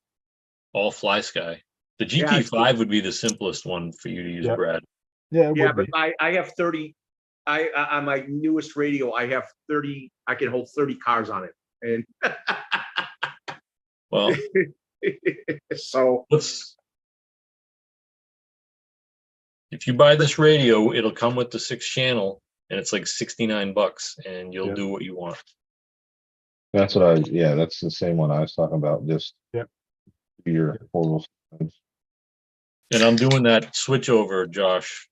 all Fly Sky. The Yeah, GT5 would be the simplest one for you to use, Yep. Brad. Yeah, Yeah, but I have 30. On my newest radio, I have 30. I can hold 30 cars on it, and Well, so if you buy this radio, it'll come with the 6 channel, and it's like 69 bucks, and you'll Yep. do what you want. That's what yeah, that's the same one I was talking about, just Yep. your four-wheel. And I'm doing that switch over, Josh,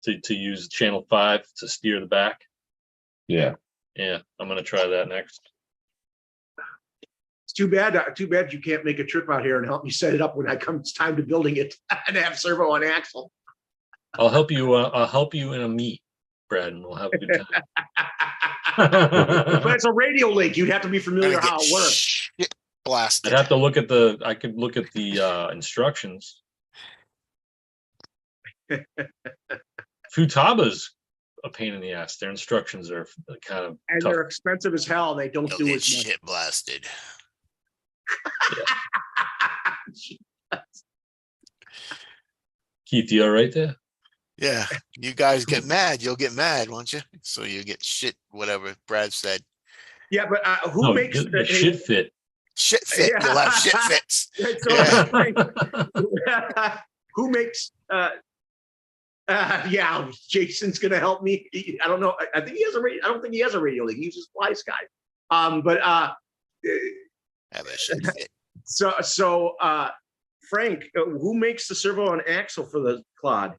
to use channel 5 to steer the back. Yeah, Yeah, I'm gonna try that next. It's too bad. Too bad you can't make a trip out here and help me set it up when it's time to building it and have servo on axle. I'll help you. I'll help you in a meet, Brad, and we'll have a good But time. it's a radial link. You'd have to be familiar Gonna how get it works. shit blasted. I'd have to look at the. I could look at the instructions. Futaba's a pain in the ass. Their instructions are kind of And tough. they're expensive as hell. They don't You'll do get as much. shit blasted. Keith, you all right there? Yeah, you guys get mad, you'll get mad, won't you? So you get shit, whatever Brad said. Yeah, but who No, makes the shit fit. Shit fit. Yeah. You'll have shit fits. So, Yeah. who makes yeah, Jason's gonna help me. I don't know. I think he has a radio. I don't think he has a radio link. He uses Fly Sky. But Have a shit fit. so Frank, who makes the servo and axle for the Claude?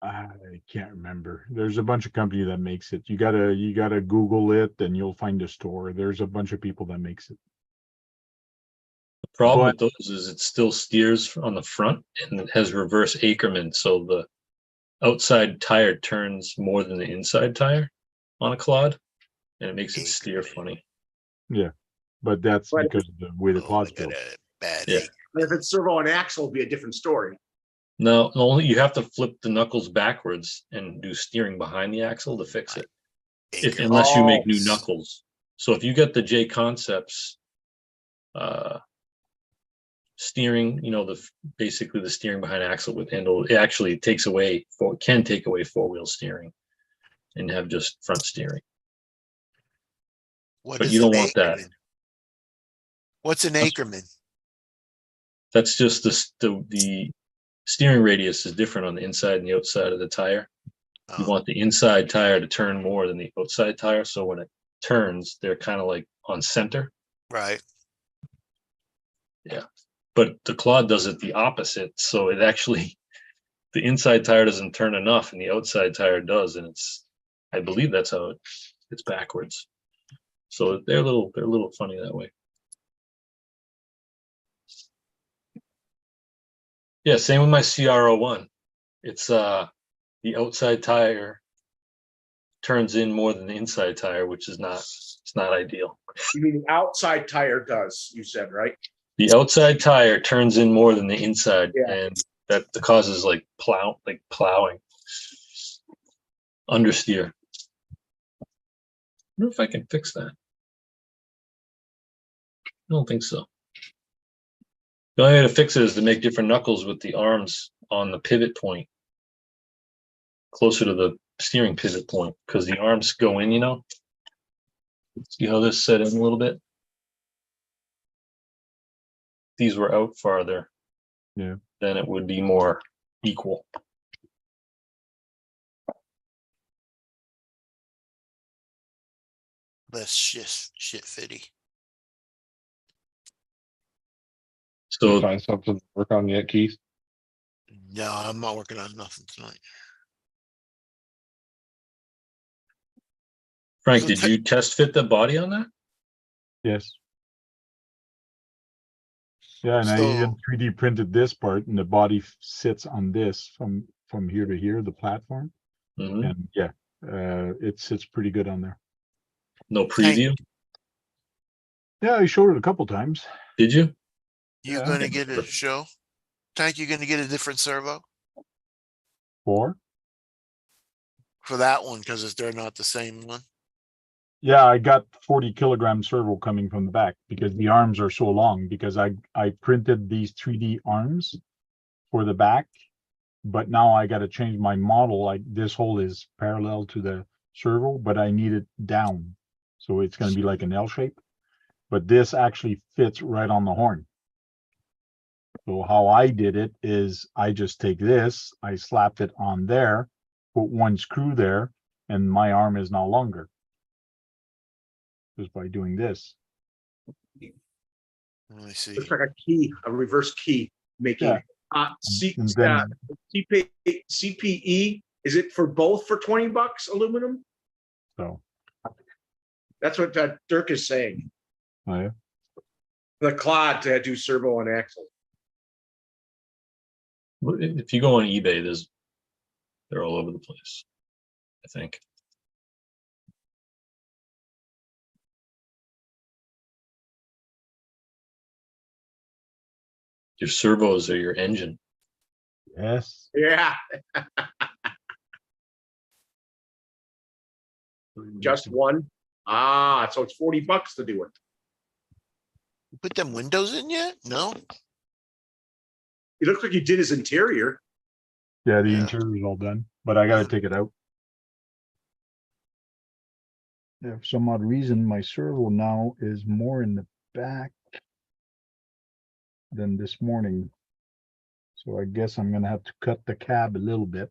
I can't remember. There's a bunch of company that makes it. You gotta Google it and you'll find a store. There's a bunch of people that makes it. The problem But- with those is it still steers on the front and it has reverse Ackerman, so the outside tire turns more than the inside tire on a Claude, and it makes it steer funny. But that's But- because of the way the Oh, Claude's I got built. a bad Yeah. ache. If it's servo and axle, it'll be a different story. No, only you have to flip the knuckles backwards and do steering behind the axle to fix it. Acre. Unless you make Oh. new knuckles. So if you get the J Concepts steering, basically the steering behind axle with handle, it actually can take away four-wheel steering and have just front steering. What But is you don't an want that. Ackerman? What's an Ackerman? That's just the steering radius is different on the inside and the outside of the tire. You Oh, want the inside tire to turn more than the outside tire, so when it turns, they're kind of like on center. right. But the Claude does it the opposite, so it actually the inside tire doesn't turn enough and the outside tire does, and I believe that's how it's backwards. So they're a little funny that way. Yeah, same with my CR01. It's the outside tire turns in more than the inside tire, which is not ideal. You mean the outside tire does? You said, right? The outside tire turns in more than the inside, Yeah. and that causes plowing, understeer. I wonder if I can fix that. I don't think so. The only way to fix it is to make different knuckles with the arms on the pivot point, closer to the steering pivot point, because the arms go in, See how this set in a little bit? These were out farther. Yeah. Then it would be more equal. Less shit fitty. Did you So find something to work on yet, Keith? No, I'm not working on nothing tonight. Frank, So did you test fit the body on that? Yes. Yeah, and I even So- 3D printed this part and the body sits on this from here to here, the platform. Mhm. And yeah, it sits pretty good on there. No preview? Yeah, I showed it a couple times. Did you? You Yeah. gonna get a show? Tank, you gonna get a different servo For for that one because they're not the same one. yeah, I got 40 kilogram servo coming from the back because the arms are so long because I printed these 3D arms for the back, but now I got to change my model. Like this hole is parallel to the servo, but I need it down. So it's going to be like an L shape, but this actually fits right on the horn. So how I did it is I just take this, I slapped it on there, put one screw there, and my arm is now longer. Just by doing this. Let me see. Looks like a key, a reverse key making. Yeah. And then CPE, is it for both for $20 aluminum? so That's what Dirk is saying. Oh, yeah. The Claude to do servo and axle. If you go on eBay, they're all over the place, I think. Your servos are your engine. Yes. Yeah, just one. Ah, so it's $40 to do it. You put them windows in yet? No? It looks like you did his interior. Yeah, the Yeah. interior is all done, but I gotta take it out. Yeah, for some odd reason, my servo now is more in the back than this morning. So I guess I'm gonna have to cut the cab a little bit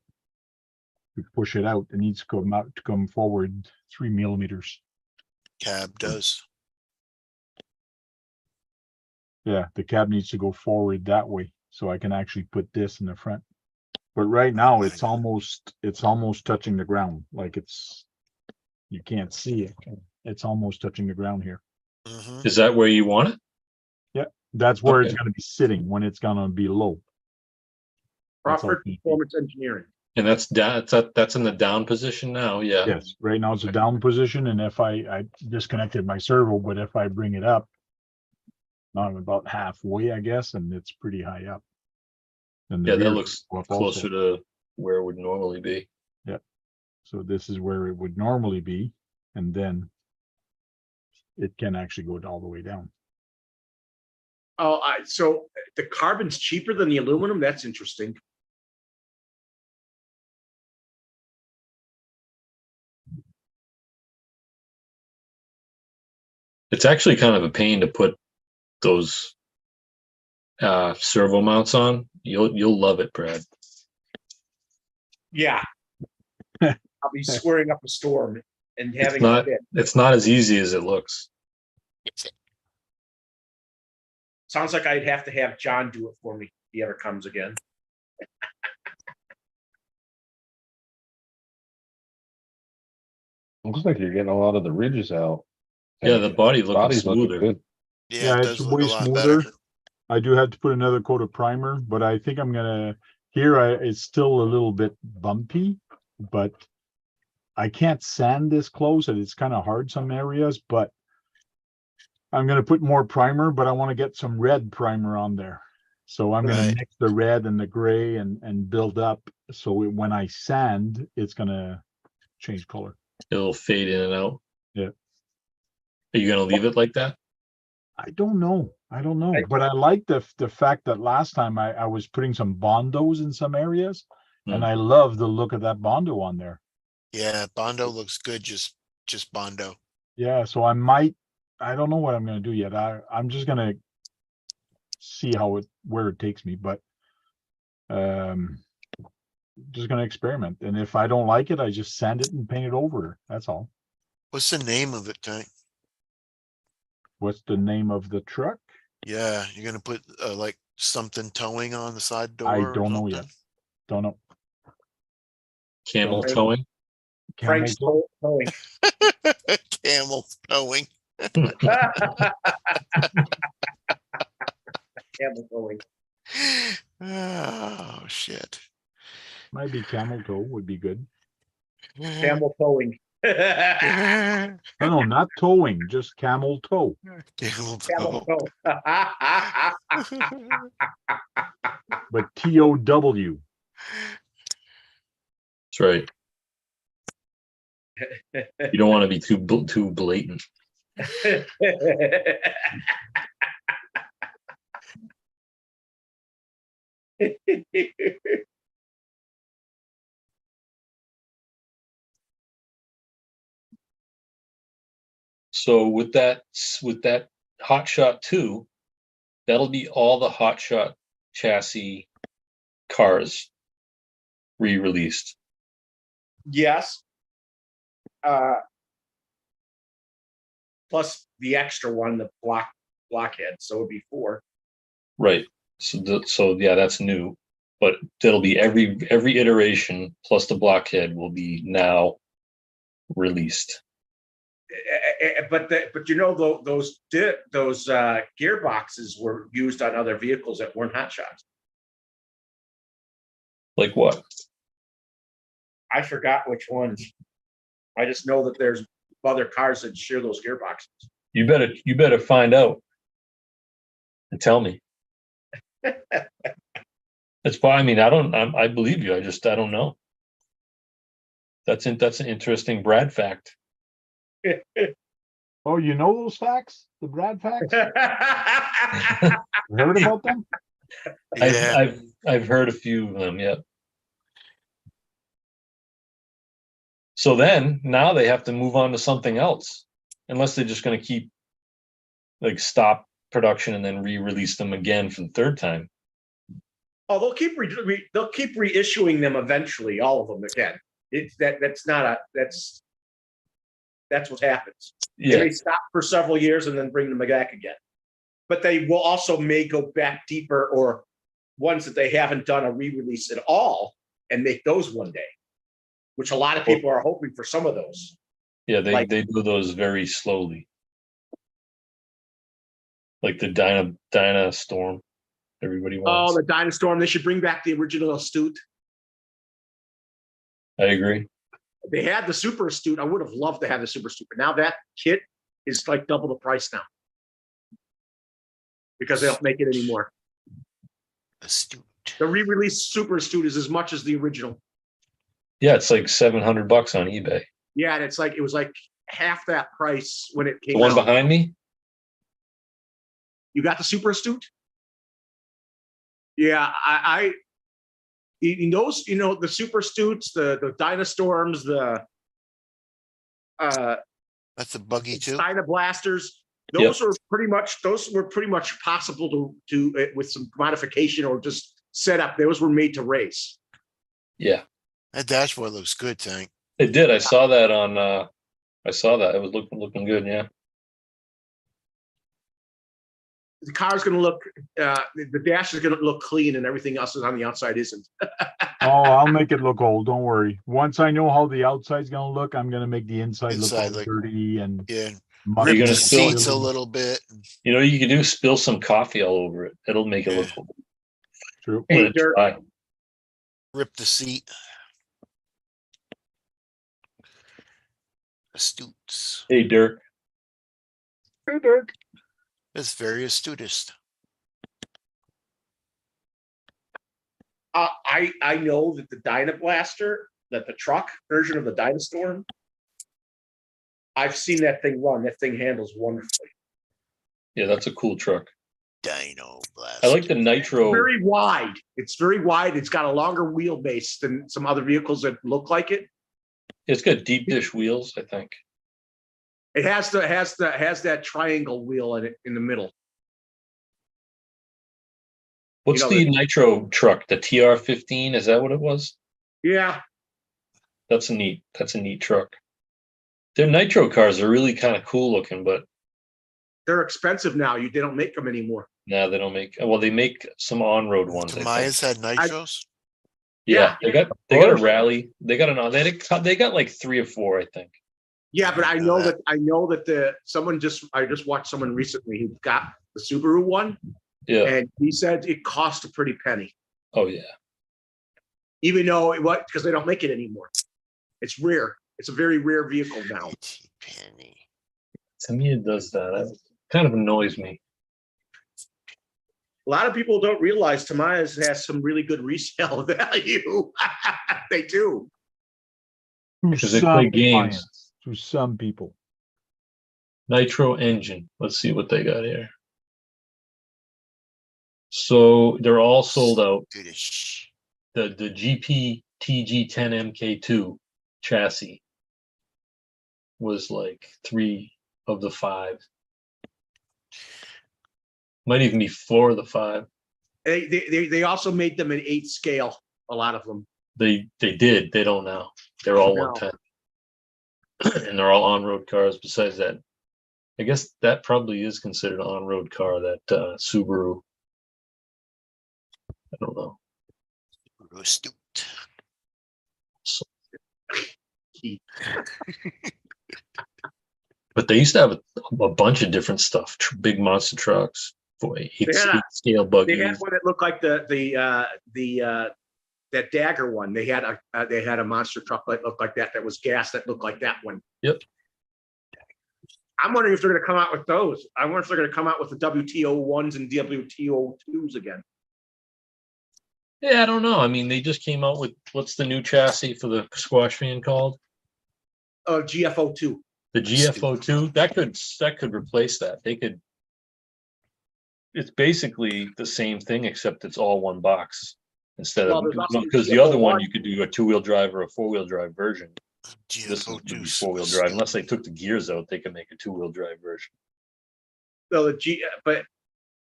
to push it out. It needs to come forward 3 millimeters. Cab does. Yeah, the cab needs to go forward that way, so I can actually put this in the front. But right now, it's almost touching the ground, like you can't see it. It's almost touching the ground here. Mhm. Is that where you want it? That's where it's Okay. gonna be sitting when it's gonna be low. That's all Crawford it needs to be. Performance Engineering. And that's down. That's in the down position now. Yeah. Yes, right now it's a down position, and if I disconnected my servo, but if I bring it up, now I'm about halfway, I guess, and it's pretty high up. And the Yeah, that rear looks go up closer also. to where it would normally be. So this is where it would normally be, and then it can actually go all the way down. Oh, so the carbon's cheaper than the aluminum? That's interesting. It's actually kind of a pain to put those servo mounts on. You'll love it, Brad. Yeah. I'll be squaring up a storm and having not- it fit. It's not as easy as it looks. Sounds like I'd have to have John do it for me if he ever comes again. Looks like you're getting a lot of the ridges out. Yeah, the body looking Body's looking smoother. good. Yeah, it it's does look way a lot smoother. better. I do have to put another coat of primer, but I think I'm gonna, it's still a little bit bumpy, but I can't sand this close, and it's kind of hard some areas, but I'm gonna put more primer, but I want to get some red primer on there. So I'm gonna Right. mix the red and the gray and build up, so when I sand, it's gonna change color. It'll fade in and out. Yeah. Are you gonna leave it like that? I don't know. But I like the fact that last time I was putting some Bondos in some areas, and I love the look of that Bondo on there. Yeah, Bondo looks good, just Bondo. Yeah, so I don't know what I'm gonna do yet. I'm just gonna see where it takes me, but just gonna experiment. And if I don't like it, I just sand it and paint it over. That's all. What's the name of it, Tank? What's the name of the truck? Yeah, you're gonna put like something towing on the side door? I or don't know yet. something? Don't know. Camel So- towing? Frank's Camel toe? towing. Camel towing. Camel towing. Oh shit. Might be camel toe would be good. Camel towing. No, not towing, just camel toe. Camel Camel toe. toe. But TOW. That's right. You don't want to be too blatant. So with that Hot Shot 2, that'll be all the Hot Shot chassis cars re-released. Yes. Plus the extra one, the blockhead. So it'd be 4. Right. So yeah, that's new. But that'll be every iteration plus the blockhead will be now released. but you know, those gearboxes were used on other vehicles that weren't hot shots. Like what? I forgot which ones. I just know that there's other cars that share those gearboxes. You better find out and tell me. It's fine. I mean, I believe you. I don't know. That's an interesting Brad fact. Oh, you know those facts? The Brad facts? Heard about them? Yeah, I've heard a few of them. Yeah. So then now they have to move on to something else, unless they're just going to keep stop production and then re-release them again for the third time. Oh, they'll keep reissuing them eventually, all of them again. That's what happens. Yeah. They may stop for several years and then bring them back again. But they will also may go back deeper, or ones that they haven't done a re-release at all and make those one day, which a lot of people are hoping for some of those. Yeah, they do those very slowly. Like the Dyna Storm. Everybody wants. Oh, the Dynastorm. They should bring back the original Astute. I agree. They had the Super Astute. I would have loved to have the Super Astute, but now that kit is like double the price now because they don't make it anymore. Astute. The re-released Super Astute is as much as the original. Yeah, it's like $700 on eBay. Yeah, and it was like half that price when it came The one out. behind me? You got the Super Astute? Yeah, those, the Super Astutes, the Dynastorms, the That's a buggy too. Dyna Blasters. Those were pretty much possible to with some modification or just set up. Those were made to race. Yeah. That dashboard looks good, Tank. It did. I saw that on I saw that. It was looking good, yeah. The car's going to look, the dash is going to look clean, and everything else is on the outside isn't. Oh, I'll make it look old. Don't worry. Once I know how the outside's gonna look, I'm gonna make the inside look Inside all look- dirty and Yeah, muddy. rip gonna the spill seats a little bit. You know, you can do spill some coffee all over it. It'll make it look True. Hey, when it's Dirk. dry. Rip the seat. Astutes. Hey, Dirk. Hey, Dirk. That's very astutest. I know that the Dyna Blaster, that the truck version of the Dynastorm, I've seen that thing run. That thing handles wonderfully. Yeah, that's a cool truck. Dino blast. I like the nitro. Very wide. It's very wide. It's got a longer wheelbase than some other vehicles that look like it. It's got deep dish wheels, I think. It has that triangle wheel in it in the middle. What's the nitro truck? The TR-15? Is that what it was? Yeah. That's a neat truck. Their nitro cars are really kind of cool looking, but They're expensive now. They don't make them anymore. no, they don't make. Well, they make some on-road ones. I think. Tamaya's had nitros. Yeah, Yeah. they got a rally. They got they got like 3 or 4, I think. Yeah, but I I know know that I just watched someone recently who got the Subaru one, Yeah. and he said it cost a pretty penny, Oh yeah. even though because they don't make it anymore. It's rare. It's a very rare vehicle now. Penny. To me, it does that. It kind of annoys me. A lot of people don't realize Tamiya's has some really good resale value. They do. To Because they play some games. clients, to some people. Nitro engine. Let's see what they got here. So they're all sold out. Goodish. The GP TG10 MK2 chassis was like 3 of the 5. Might even be 4 of the 5. They also made them an 8 scale. A lot of them. They did. They don't now. They're all No. 110. And they're all on-road cars. Besides that, I guess that probably is considered an on-road car, that Subaru. I don't know. Astute. But they used to have a bunch of different stuff, big monster trucks, for eight scale They buggies. had one that looked like that Dagger one. They had a monster truck that looked like that. That was gas that looked like that one. Yep. I'm wondering if they're going to come out with those. I wonder if they're going to come out with the WTO ones and WTO twos again. Yeah, I don't know. I mean, they just came out with what's the new chassis for the squash fan called? GFO two. The GFO2. That could replace that. They could. It's basically the same thing except it's all one box instead Well, of there's also because the GFO other one one. you could do a 2-wheel drive or a 4-wheel drive version. This is GFO gonna be 2's 4-wheel drive. Unless they took the gears out, they could make a 2-wheel drive version. So but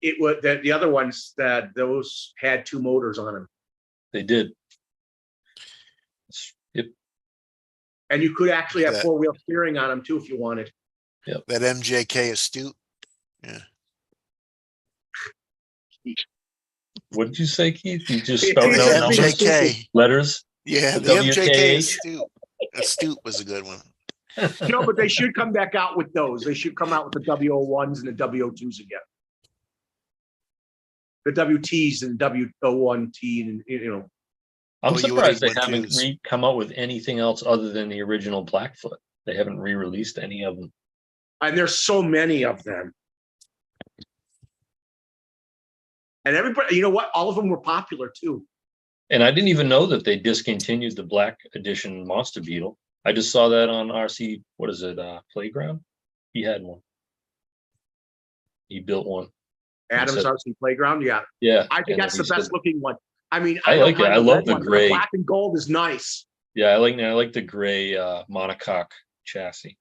it would that the other ones that those had two motors on them, They did. Yep. and you could actually have That- 4-wheel steering on them too if you wanted. That MJK Astute. Yeah. What did you say, Keith? You just The spelled The out numbers, MJK. letters. Yeah, The the MJK WKH. Astute. Astute was a good one. No, but they should come back out with those. They should come out with the WO1s and the WO2s again. The WTs and WO1T and I'm Oh, you surprised they would've went haven't twos. come out with anything else other than the original Blackfoot. They haven't re-released any of them. and there's so many of them. And everybody, you know what? All of them were popular too. And I didn't even know that they discontinued the Black Edition Monster Beetle. I just saw that on RC, what is it, Playground? He had one. He built one. Adams said- RC Playground, yeah. Yeah. I think and that's then the he best said- looking one. I mean, I don't like it. mind I love red the one, but gray. black and gold is nice. Yeah, I like the gray monocoque chassis.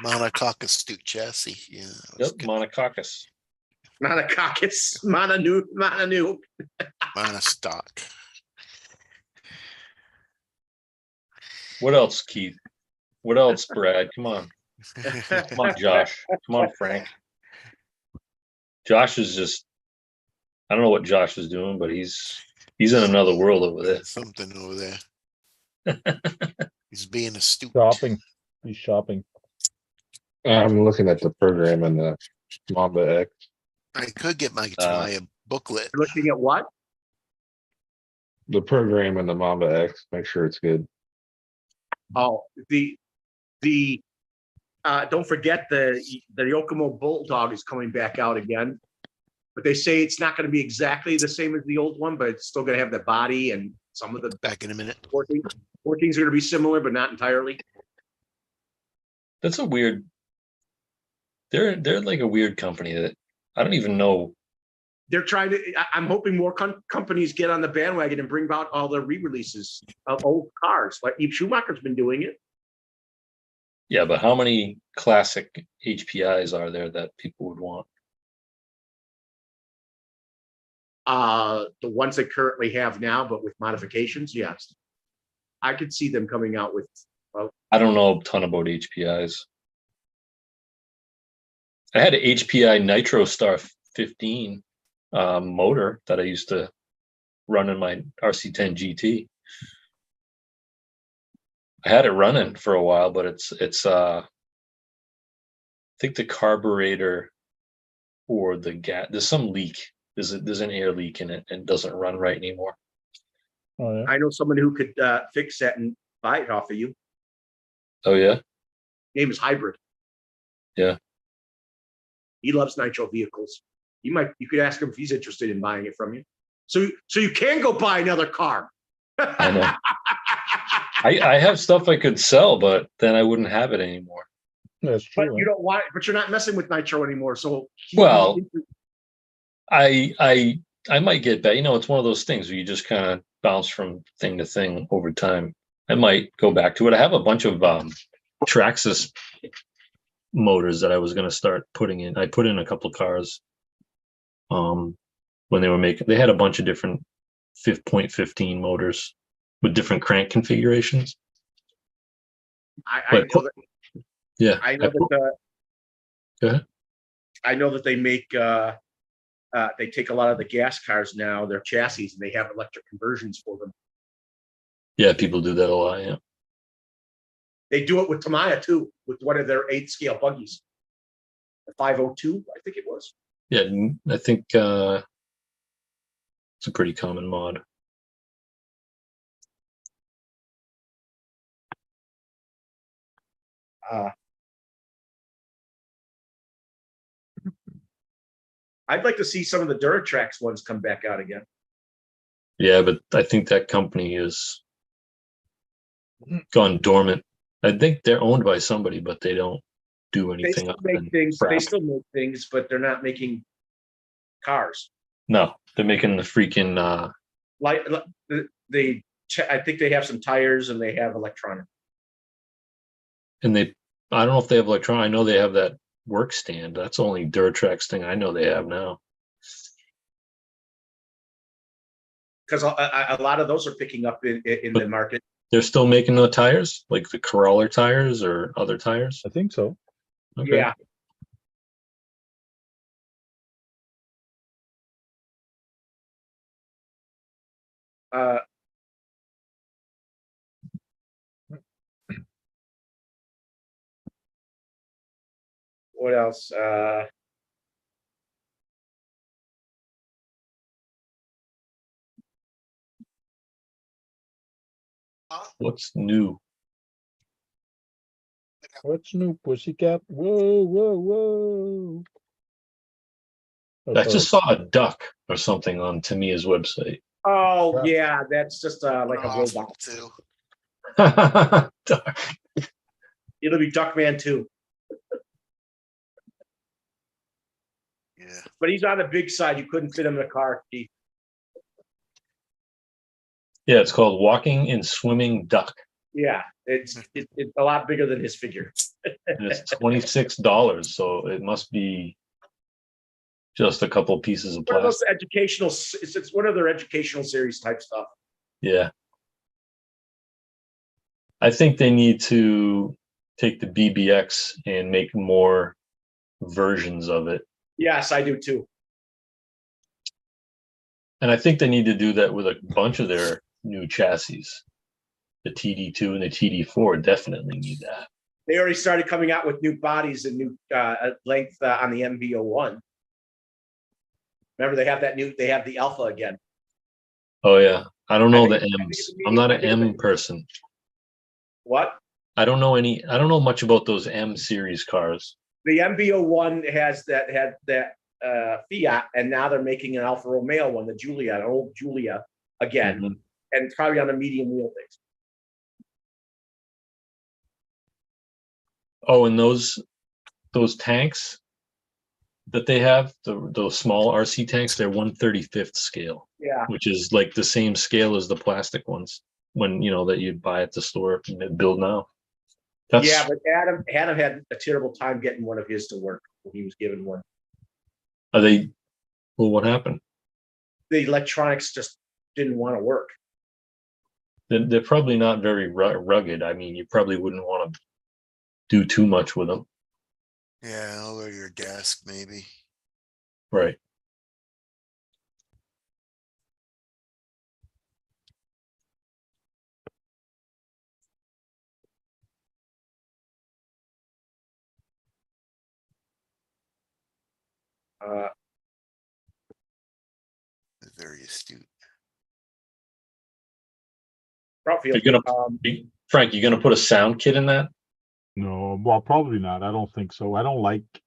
Monocoque Astute chassis. Yeah. that was Yep, good. monococcus. Monocoque, it's Mononu. Monostock. What else, Keith? What else, Brad? Come on. Come on, Josh. Come on, Frank. Josh is just, I don't know what Josh is doing, but he's in another world over there. Something over there. He's being astute. Shopping. He's shopping. I'm looking at the program in the Mamba X. I could get my Tamaya booklet. You're looking at what? The program in the Mamba X. Make sure it's good. Oh, don't forget the Yokomo Bulldog is coming back out again. But they say it's not going to be exactly the same as the old one, but it's still going to have the body and some of the Back in a minute. workings are going to be similar, but not entirely. That's a weird. They're like a weird company that I don't even know. They're trying to. I'm hoping more companies get on the bandwagon and bring out all the re-releases of old cars, like Eve Schumacher's been doing it. Yeah, but how many classic HPIs are there that people would want? The ones they currently have now, but with modifications, yes. I could see them coming out with. I don't know a ton about HPIs. I had an HPI Nitro Star 15 motor that I used to run in my RC10 GT. I had it running for a while, but it's I think the carburetor or the gas, there's some leak. There's an air leak in it and it doesn't run right anymore. Oh, yeah. I know someone who could fix that and buy it off of you. Oh yeah, Name is Hybrid. Yeah. He loves nitro vehicles. You could ask him if he's interested in buying it from you. So you can go buy another car. I know. I have stuff I could sell, but then I wouldn't have it anymore. That's But true. you don't want it, but you're not messing with nitro anymore. So Well, I might get back. You know, it's one of those things where you just kind of bounce from thing to thing over time. I might go back to it. I have a bunch of Traxxas motors that I was going to start putting in. I put in a couple cars when they were making. They had a bunch of different 5.15 motors with different crank configurations. I know that. Yeah, I know that. Go ahead. I know that they make. They take a lot of the gas cars now, their chassis, and they have electric conversions for them. Yeah, people do that a lot. Yeah. They do it with Tamiya too, with one of their 8 scale buggies. The 502, I think it was. Yeah, I think it's a pretty common mod. I'd like to see some of the Duratrax ones come back out again. Yeah, but I think that company is gone dormant. I think they're owned by somebody, but they don't do They anything still other make than things. crap. They still make things, but they're not making cars. No, they're making the freaking Like I think they have some tires and they have electronic. and they I don't know if they have electronic. I know they have that work stand. That's the only Duratrax thing I know they have now. Because a lot of those are picking up in the market. They're still making the tires, like the crawler tires or other tires. I think so. Okay. Yeah. What else? What's new? What's new, pussycat? Whoa, whoa, whoa. Oh, I sorry. just saw a duck or something on Tamiya's website. Oh yeah, that's just like a Awesome, robot. too. Duck. It'll be Duckman too, Yeah. but he's on the big side. You couldn't fit him in a car. Keith. Yeah, it's called Walking and Swimming Duck. Yeah, it's a lot bigger than his figure. And it's $26, so it must be just a couple pieces of One of those plastic. educational. It's one of their educational series type stuff. Yeah. I think they need to take the BBX and make more versions of it. Yes, I do too. And I think they need to do that with a bunch of their new chassis. The TD2 and the TD4 definitely need that. They already started coming out with new bodies and new length on the MB01. Remember, they have that new. They have the Alpha again. Oh yeah. I don't know the think M's. it's I'm not I an think M it's- person. What? I don't know much about those M series cars. The MB01 has had that Fiat, and now they're making an Alfa Romeo one, the Giulia, an old Giulia again, Mhm. and probably on the medium wheelbase. Oh, and those tanks that they have, those small RC tanks, they're 1/35th scale, Yeah, which is like the same scale as the plastic ones when that you'd buy at the store and build now. That's yeah, but Adam had a terrible time getting one of his to work when he was given one. are they well, what happened? The electronics just didn't want to work. They're probably not very rugged. I mean, you probably wouldn't want to do too much with them. Yeah, over your desk, maybe. Right. Very astute. You're gonna Frank, you gonna put a sound kit in that? No, well, probably not. I don't think so. I don't like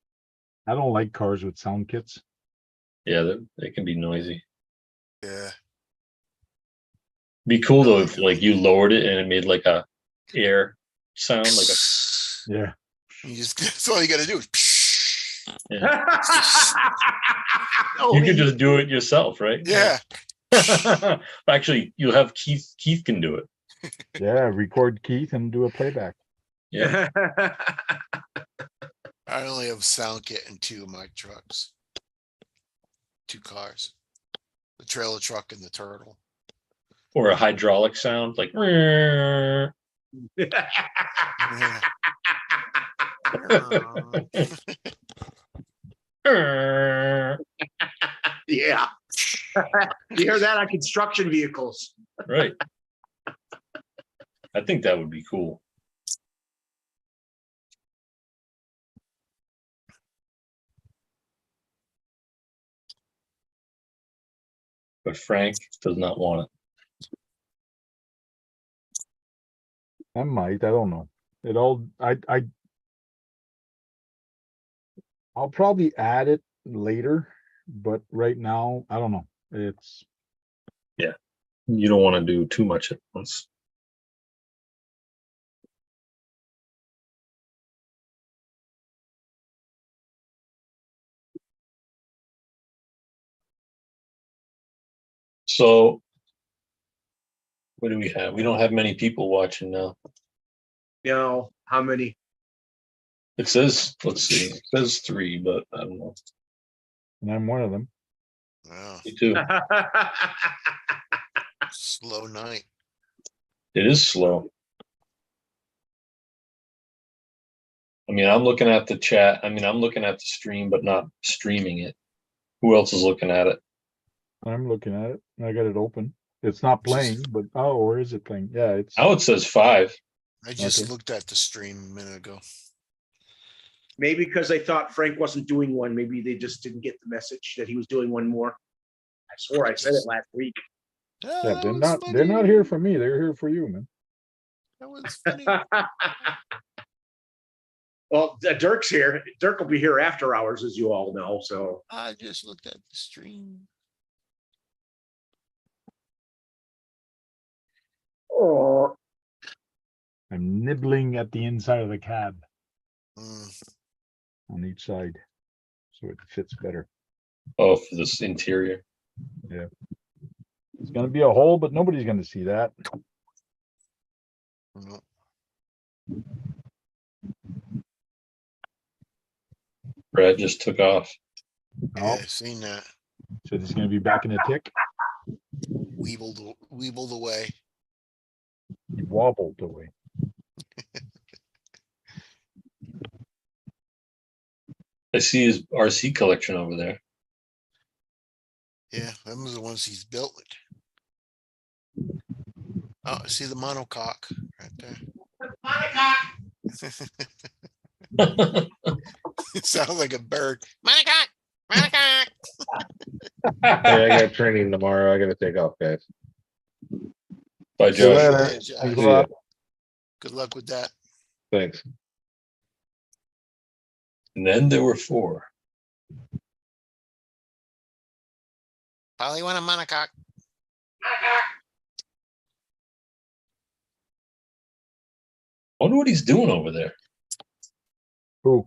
cars with sound kits. Yeah, they can be noisy. Yeah. Be cool though if like you lowered it and it made like a air sound, like a Yeah. You just that's all you gotta do. you could just do it yourself, right? Yeah. Actually, you'll have Keith can do it. Yeah. Record Keith and do a playback. Yeah. I only have sound kit in 2 of my trucks. 2 cars. The trailer truck and the turtle. Or a hydraulic sound like Yeah. Yeah. You hear that on construction vehicles. right. I think that would be cool. but Frank does not want it. I might, I don't know. It all, I'll probably add it later, but right now, I don't know. It's, You don't want to do too much at once. So what do we have? We don't have many people watching now. You know, how many? It says, let's see, it says 3, but I don't know. and I'm one of them. Wow, Me too. slow night. It is slow. I mean, I'm looking at the chat. I mean, I'm looking at the stream, but not streaming it. Who else is looking at it? I'm looking at it. I got it open. It's not playing, but, oh, or is it playing? Yeah, it's, Now it says 5. I just Okay. looked at the stream a minute ago. Maybe because they thought Frank wasn't doing one. Maybe they just didn't get the message that he was doing one more. I swore I said it last week. Ah, yeah, that they're was not, they're not funny. here for me. They're here for you, man. That was funny. Well, Dirk's here. Dirk will be here after hours, as you all know. So I just looked at the stream. oh, I'm nibbling at the inside of the cab Mm, on each side. So it fits better. Oh, for this interior. It's gonna be a hole, but nobody's gonna see that. no. Brad just took off. Yeah, Oh, I've seen that. so it's gonna be back in a tick. Weebled away. He wobbled away. I see his RC collection over there. Yeah, them are the ones he's built it. Oh, see the monocoque right there. It sounds like a bird. Monocoque, monocoque. Hey, I got training tomorrow. I gotta take off, guys. By See you Josh. later. Yeah, Thanks Josh. a See ya. lot. Good luck with that. Thanks. And then there were 4. Probably want a monocoque. I wonder what he's doing over there. Who?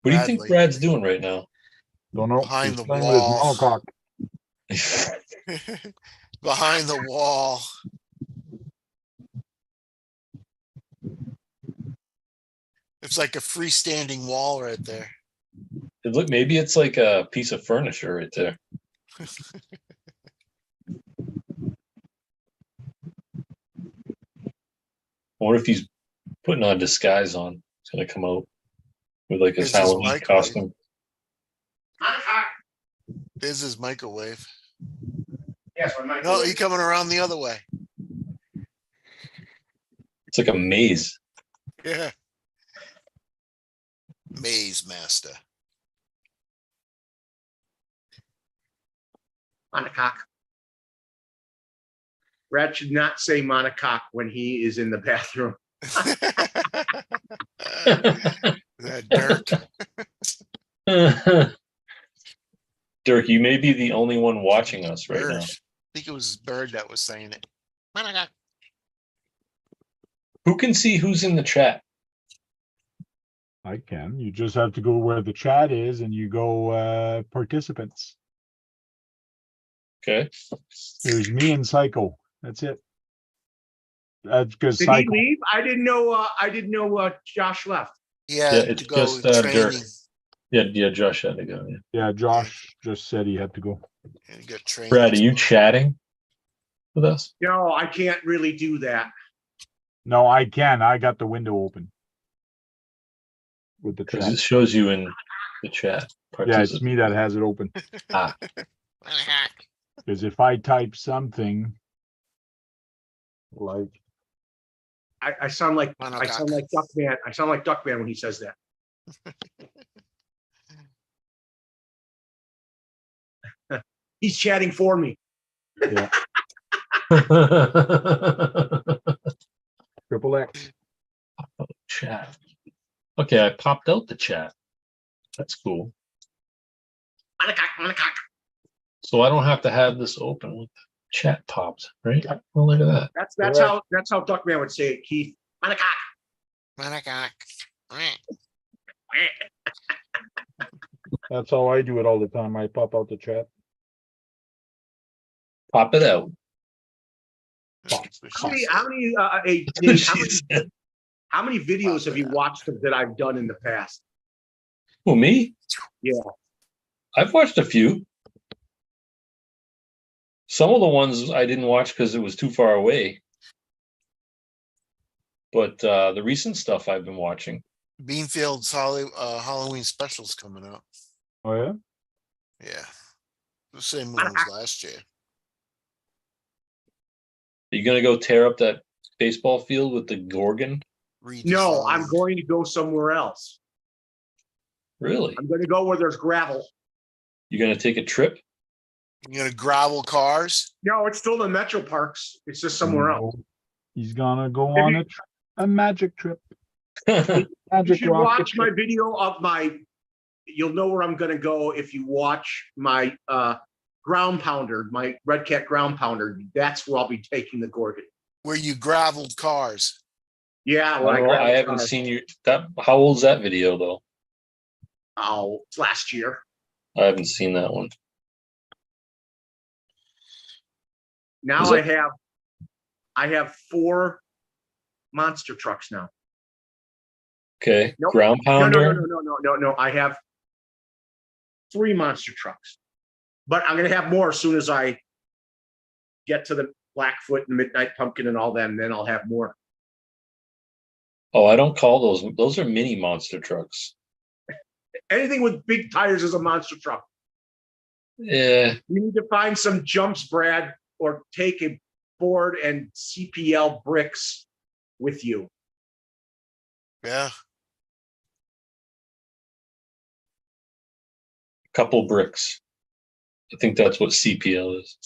What do you think Bradley. Brad's doing right now? Don't know. Behind He's the playing with his wall. monocoque. Behind the wall. It's like a freestanding wall right there. Look, maybe it's like a piece of furniture right there. I wonder if he's putting on a disguise on. It's gonna come out with like his Here's his Halloween microwave. costume. There's his microwave. yes, I might. No, he coming around the other way. It's like a maze. Yeah. Maze master. Monocoque. Brad should not say monocoque when he is in the bathroom. That Dirk. Dirk, you may be the only one watching us right Bird. now. I think it was Bird that was saying it. Monocoque. Who can see who's in the chat? I can. You just have to go where the chat is and you go participants. Okay. There's me and Psycho. That's it. That's because Did he Psycho. leave? I didn't know. Josh left. Yeah, Yeah, to it's go just Dirk. training. Yeah, Josh had to go. Yeah. Yeah, Josh just said he had to go. And he got training. Brad, are you chatting with us? No, I can't really do that. No, I can. I got the window open. With the Because chat. it shows you in the chat. Yeah, it's me that has it open. Monocoque. Because if I type something like I sound like Monocoque. Duckman. I sound like Duckman when he says that. He's chatting for me. Yeah, triple X. Chat. Okay, I popped out the chat. That's cool. So I don't have to have this open with the chat popped, right? Well, look at that. That's how Duckman would say it, Keith. That's how I do it all the time. I pop out the chat. Pop it out. How many videos have you watched that I've done in the past? Who, me? Yeah. I've watched a few. Some of the ones I didn't watch because it was too far away. But the recent stuff I've been watching. Beanfield's Halloween specials coming up. Oh yeah. Yeah, the same one as last year. Are you gonna go tear up that baseball field with the Gorgon? No, I'm Redesigned. going to go somewhere else. Really? I'm going to go where there's gravel. You gonna take a trip? You're gonna gravel cars. No, it's still the Metro Parks. It's just somewhere else. He's gonna go If on you- a magic trip. You Magic should rocket watch my trip. video of you'll know where I'm going to go if you watch my ground pounder, my Red Cat ground pounder. That's where I'll be taking the Gorgon. Where you graveled cars. Yeah, I haven't seen you. How old's that video though? Oh, it's last year. I haven't seen that one. Now Is it- I have 4 monster trucks now. Okay, Nope. ground No, pounder. no. I have 3 monster trucks, but I'm going to have more as soon as I get to the Blackfoot and Midnight Pumpkin and all them. Then I'll have more. Oh, I don't call those. Those are mini monster trucks. Anything with big tires is a monster truck. Yeah, You need to find some jumps, Brad, or take a board and CPL bricks with you. Yeah. couple bricks. I think that's what CPL is.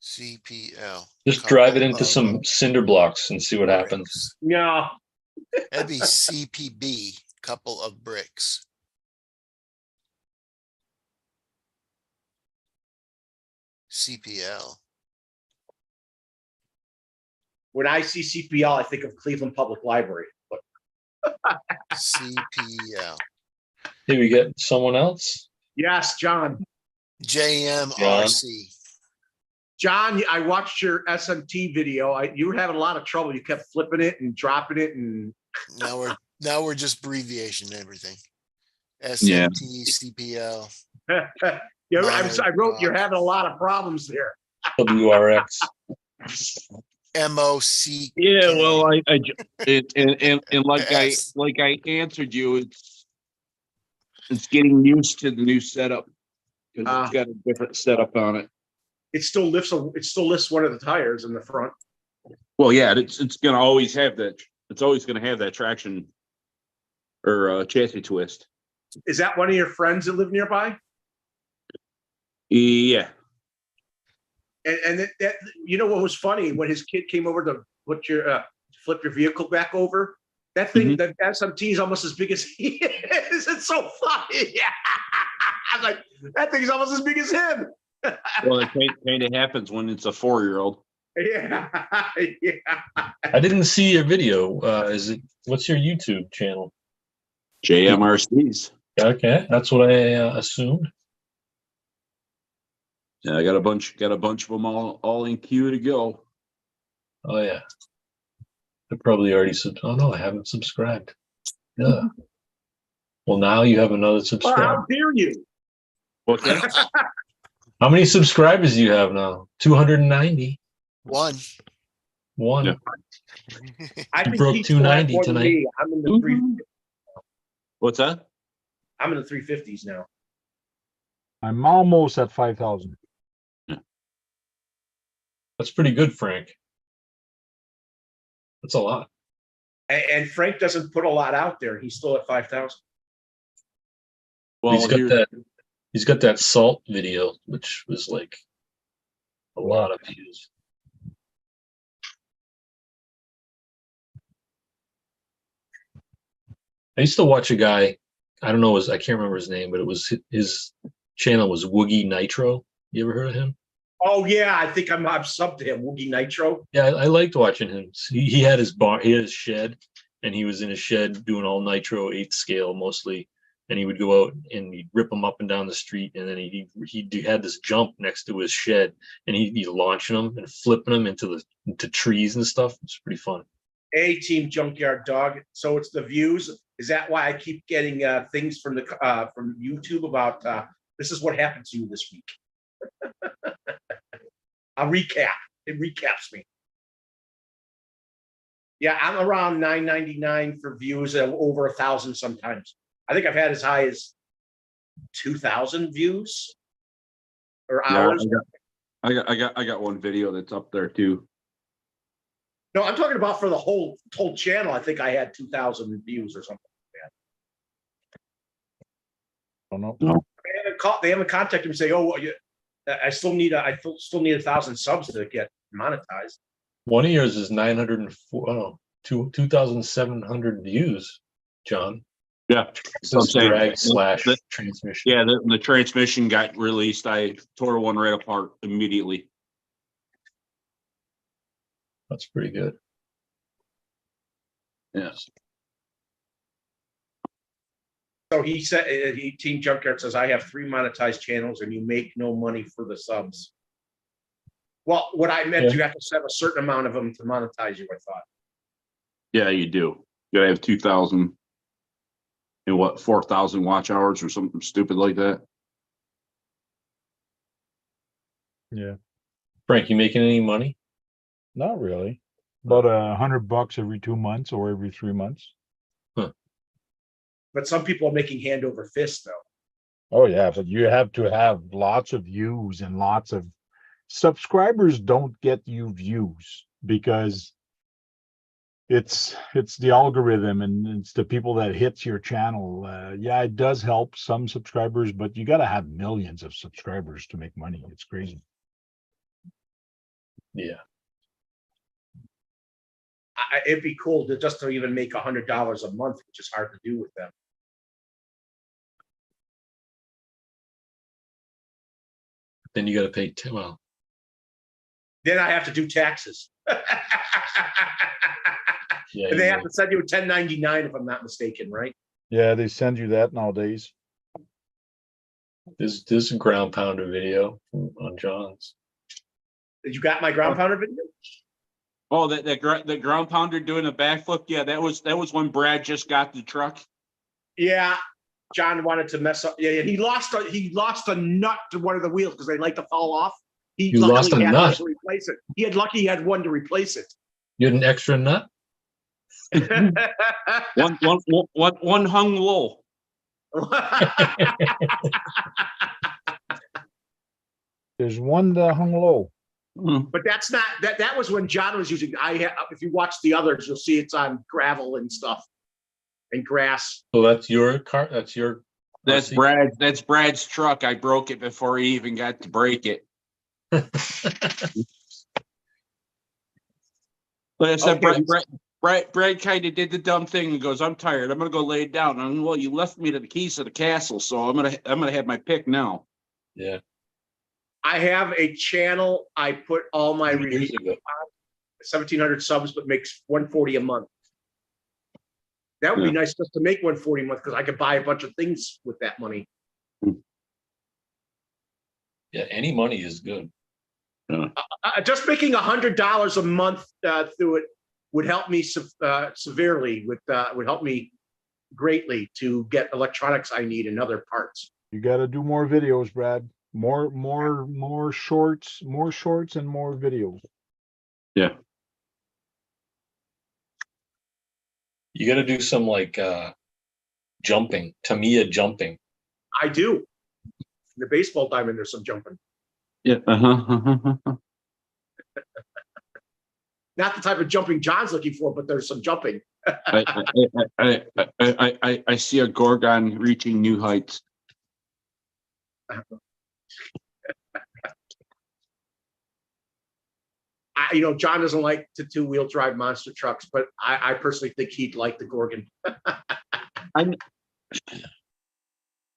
CPL. Just drive it Couple into of some cinder blocks and see what happens. bricks. Yeah. That'd be CPB. Couple of bricks. CPL. When I see CPL, I think of Cleveland Public Library. But CPL. Hey, we get someone else? yes, John. JMRC. John, I watched your SMT video. You were having a lot of trouble. You kept flipping it and dropping it, and Now we're just abbreviation and everything. Yeah. SMT, CPL. yeah, I wrote you're having a lot of problems there. WRX. MOC. Yeah, well, and like Yes. I answered you, it's getting used to the new setup because it's got a different setup on it. It still lifts one of the tires in the front. Well, yeah, it's gonna always have that. It's always gonna have that traction or chassis twist. Is that one of your friends that live nearby? Yeah. And that you know what was funny when his kid came over to put your flip your vehicle back over. That thing, that SMT is almost as big as he is. It's so funny. Yeah. I'm like, that thing's almost as big as him. Well, it kind of happens when it's a 4-year-old. Yeah. Yeah. I didn't see your video. What's your YouTube channel? JMRCs. Okay, that's what I assumed. Yeah, I got a bunch of them all in queue to go. Oh yeah. I probably already oh no, I haven't subscribed. Yeah. Well, now you have another Well, subscriber. how dare you? What's that? How many subscribers do you have now? 290. One. One. Yeah. I You think broke he's still at 290 more than tonight. me. I'm in the three. What's that? I'm in the 350s now. I'm almost at 5,000. That's pretty good, Frank. That's a lot. And Frank doesn't put a lot out there. He's still at 5,000. Well, He's got He's got that salt video, which was like a lot of views. I used to watch a guy, I don't know, I can't remember his name, but it was his channel was Woogie Nitro. You ever heard of him? Oh yeah, I think I'm subbed to him. Woogie Nitro. Yeah, I liked watching him. He had his bar, he had his shed, and he was in his shed doing all nitro 8th scale mostly. And he would go out and he'd rip them up and down the street, and then he had this jump next to his shed, and he'd be launching them and flipping them into trees and stuff. It's pretty fun. A Team Junkyard Dog. So it's the views. Is that why I keep getting things from from YouTube about this is what happened to you this week? I'll recap. It recaps me. Yeah, I'm around $9.99 for views, over 1,000 sometimes. I think I've had as high as 2,000 views or hours. I got one video that's up there too. No, I'm talking about for the whole channel. I think I had 2,000 views or something like Don't know. They haven't contacted me and say, "Oh, I still need 1,000 subs to get monetized." One of yours is 2,700 views, John. Yeah, So I'm saying drag / the transmission. Yeah, the transmission got released. I tore one right apart immediately. That's pretty good. Yes. So he said, Team Junkyard says, I have 3 monetized channels and you make no money for the subs. Well, what I meant, you have to have a certain amount of them to monetize you, I thought. Yeah, you do. You gotta have 2,000 and 4,000 watch hours or something stupid like that. Yeah, Frank, you making any money? not really. About $100 every 2 months or every 3 months. But some people are making hand over fist, though. Oh yeah, but you have to have lots of views and lots of subscribers. Don't get you views because it's the algorithm and it's the people that hits your channel. Yeah, it does help some subscribers, but you got to have millions of subscribers to make money. It's crazy. Yeah. It'd be cool to just to even make $100 a month, which is hard to do with them. Then you got to pay. Well, then I have to do taxes. yeah. And they have to send you a 1099 if I'm not mistaken, right? Yeah, they send you that nowadays. There's a ground pounder video on John's. You got my ground pounder video? Oh, the ground pounder doing a backflip. Yeah, that was when Brad just got the truck. Yeah, John wanted to mess up. Yeah, he lost a nut to one of the wheels because they like to fall off. You lost a nut. To replace it. He had one to replace it. You had an extra nut? one hung low. There's one that hung low. But that's not that was when John was using. If you watch the others, you'll see it's on gravel and stuff and grass. So that's your car. That's your. That's Brad. That's Brad's truck. I broke it before he even got to break it. But I said, Okay. Brad kind of did the dumb thing and goes, "I'm tired. I'm gonna go lay down." And well, you left me the keys to the castle, so I'm gonna have my pick now. Yeah. I have a channel. I put all my reviews on 1,700 subs, but makes $140 a month. That would be nice just to make $140 a month because I could buy a bunch of things with that money. Yeah, any money is good. Just making $100 a month through it would help me severely. Would help me greatly to get electronics I need and other parts. You got to do more videos, Brad. More shorts and more videos. Yeah. You got to do some like jumping, Tamiya jumping. I do. In the baseball diamond, there's some jumping. Yeah. Not the type of jumping John's looking for, but there's some jumping. I see a Gorgon reaching new heights. John doesn't like the two-wheel drive monster trucks, but I personally think he'd like the Gorgon.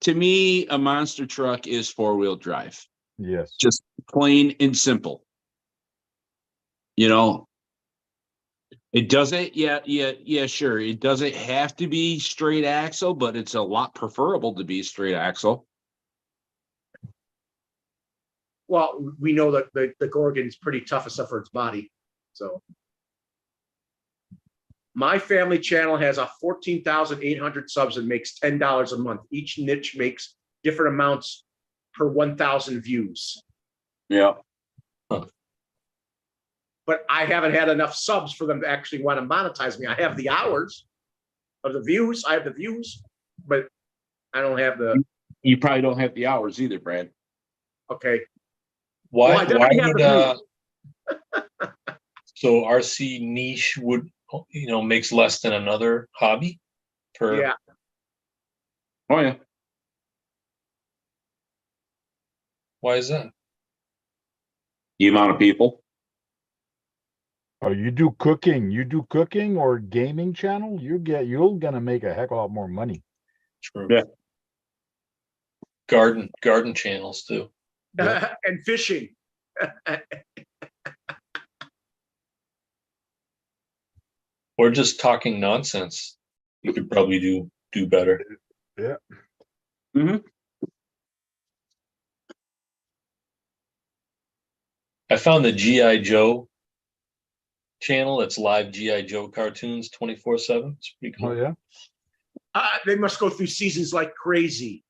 To me, a monster truck is four-wheel drive, Yes. just plain and simple. You know, it doesn't, yeah, sure. It doesn't have to be straight axle, but it's a lot preferable to be straight axle. Well, we know that the Gorgon is pretty tough except for its body. So my family channel has a 14,800 subs and makes $10 a month. Each niche makes different amounts per 1,000 views. Yeah. But I haven't had enough subs for them to actually want to monetize me. I have the hours of the views. I have the views, but I don't have the. You probably don't have the hours either, Brad. Okay. Why? Well, I definitely have the So RC niche would makes less than another hobby per. Yeah. Oh yeah. Why is that? The amount of people. Oh, you do cooking or gaming channel, you're gonna make a heck of a lot more money. True. Yeah. Garden channels too. Yeah. And fishing. Or just talking nonsense. You could probably do better. Yeah. Mm-hmm. I found the G.I. Joe channel. It's live G.I. Joe cartoons 24/7. It's pretty cool. Oh yeah. They must go through seasons like crazy.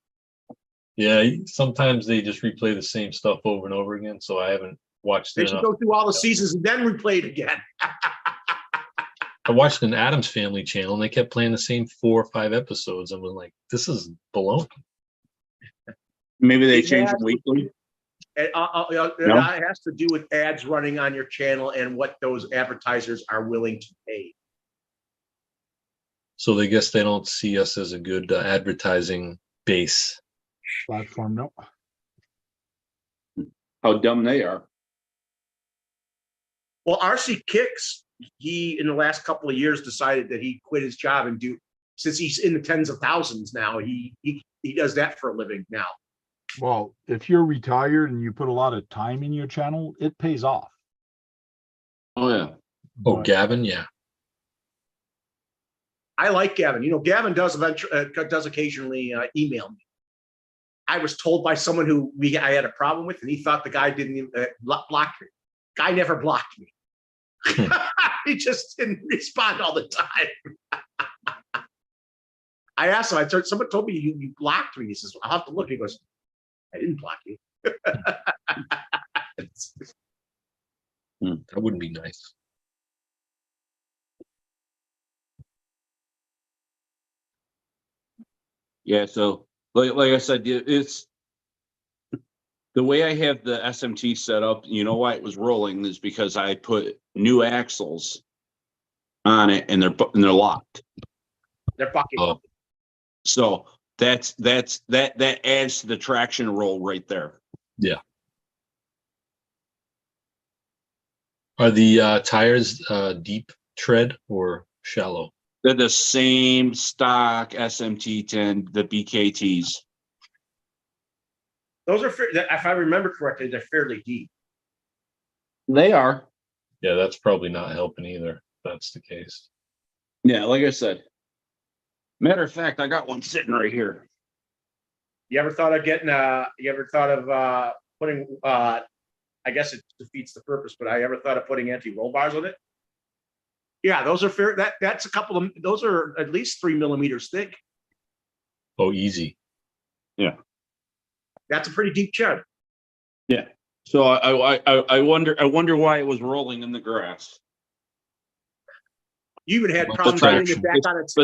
Yeah, sometimes they just replay the same stuff over and over again. So I haven't watched They it should enough. go through all the seasons and then replay it again. I watched an Addams Family channel and they kept playing the same 4 or 5 episodes. I was like, this is baloney. Maybe they It change has- them weekly. It has to do with ads running on your channel and what those advertisers are willing to pay. So they guess they don't see us as a good advertising base. Platform, no. How dumb they are. Well, RC Kicks, he in the last couple of years decided that he quit his job and since he's in the tens of thousands now, he does that for a living now. Well, if you're retired and you put a lot of time in your channel, it pays off. Oh yeah. Oh, But- Gavin, yeah. I like Gavin. Gavin does occasionally email me. I was told by someone who I had a problem with, and he thought the guy didn't even block me. Guy never blocked me. He just didn't respond all the time. I asked him. Someone told me you blocked me. He says, "I'll have to look." He goes, "I didn't block you." That wouldn't be nice. Yeah, so like I said, it's the way I have the SMT set up. You know why it was rolling is because I put new axles on it and they're locked. They're fucking. Oh. So that adds to the traction roll right there. Yeah. Are the tires deep tread or shallow? They're the same stock SMT10, the BKTs. Those are, if I remember correctly, they're fairly deep. They are. Yeah, that's probably not helping either. If that's the case. Yeah, like I said. Matter of fact, I got one sitting right here. You ever thought of putting? I guess it defeats the purpose, but I ever thought of putting anti-roll bars on it? Yeah, those are fair. That's a couple of. Those are at least 3 millimeters thick. Oh, easy. Yeah. That's a pretty deep tread. Yeah. So I wonder why it was rolling in the grass. You even had What's problems the getting it traction? back on its.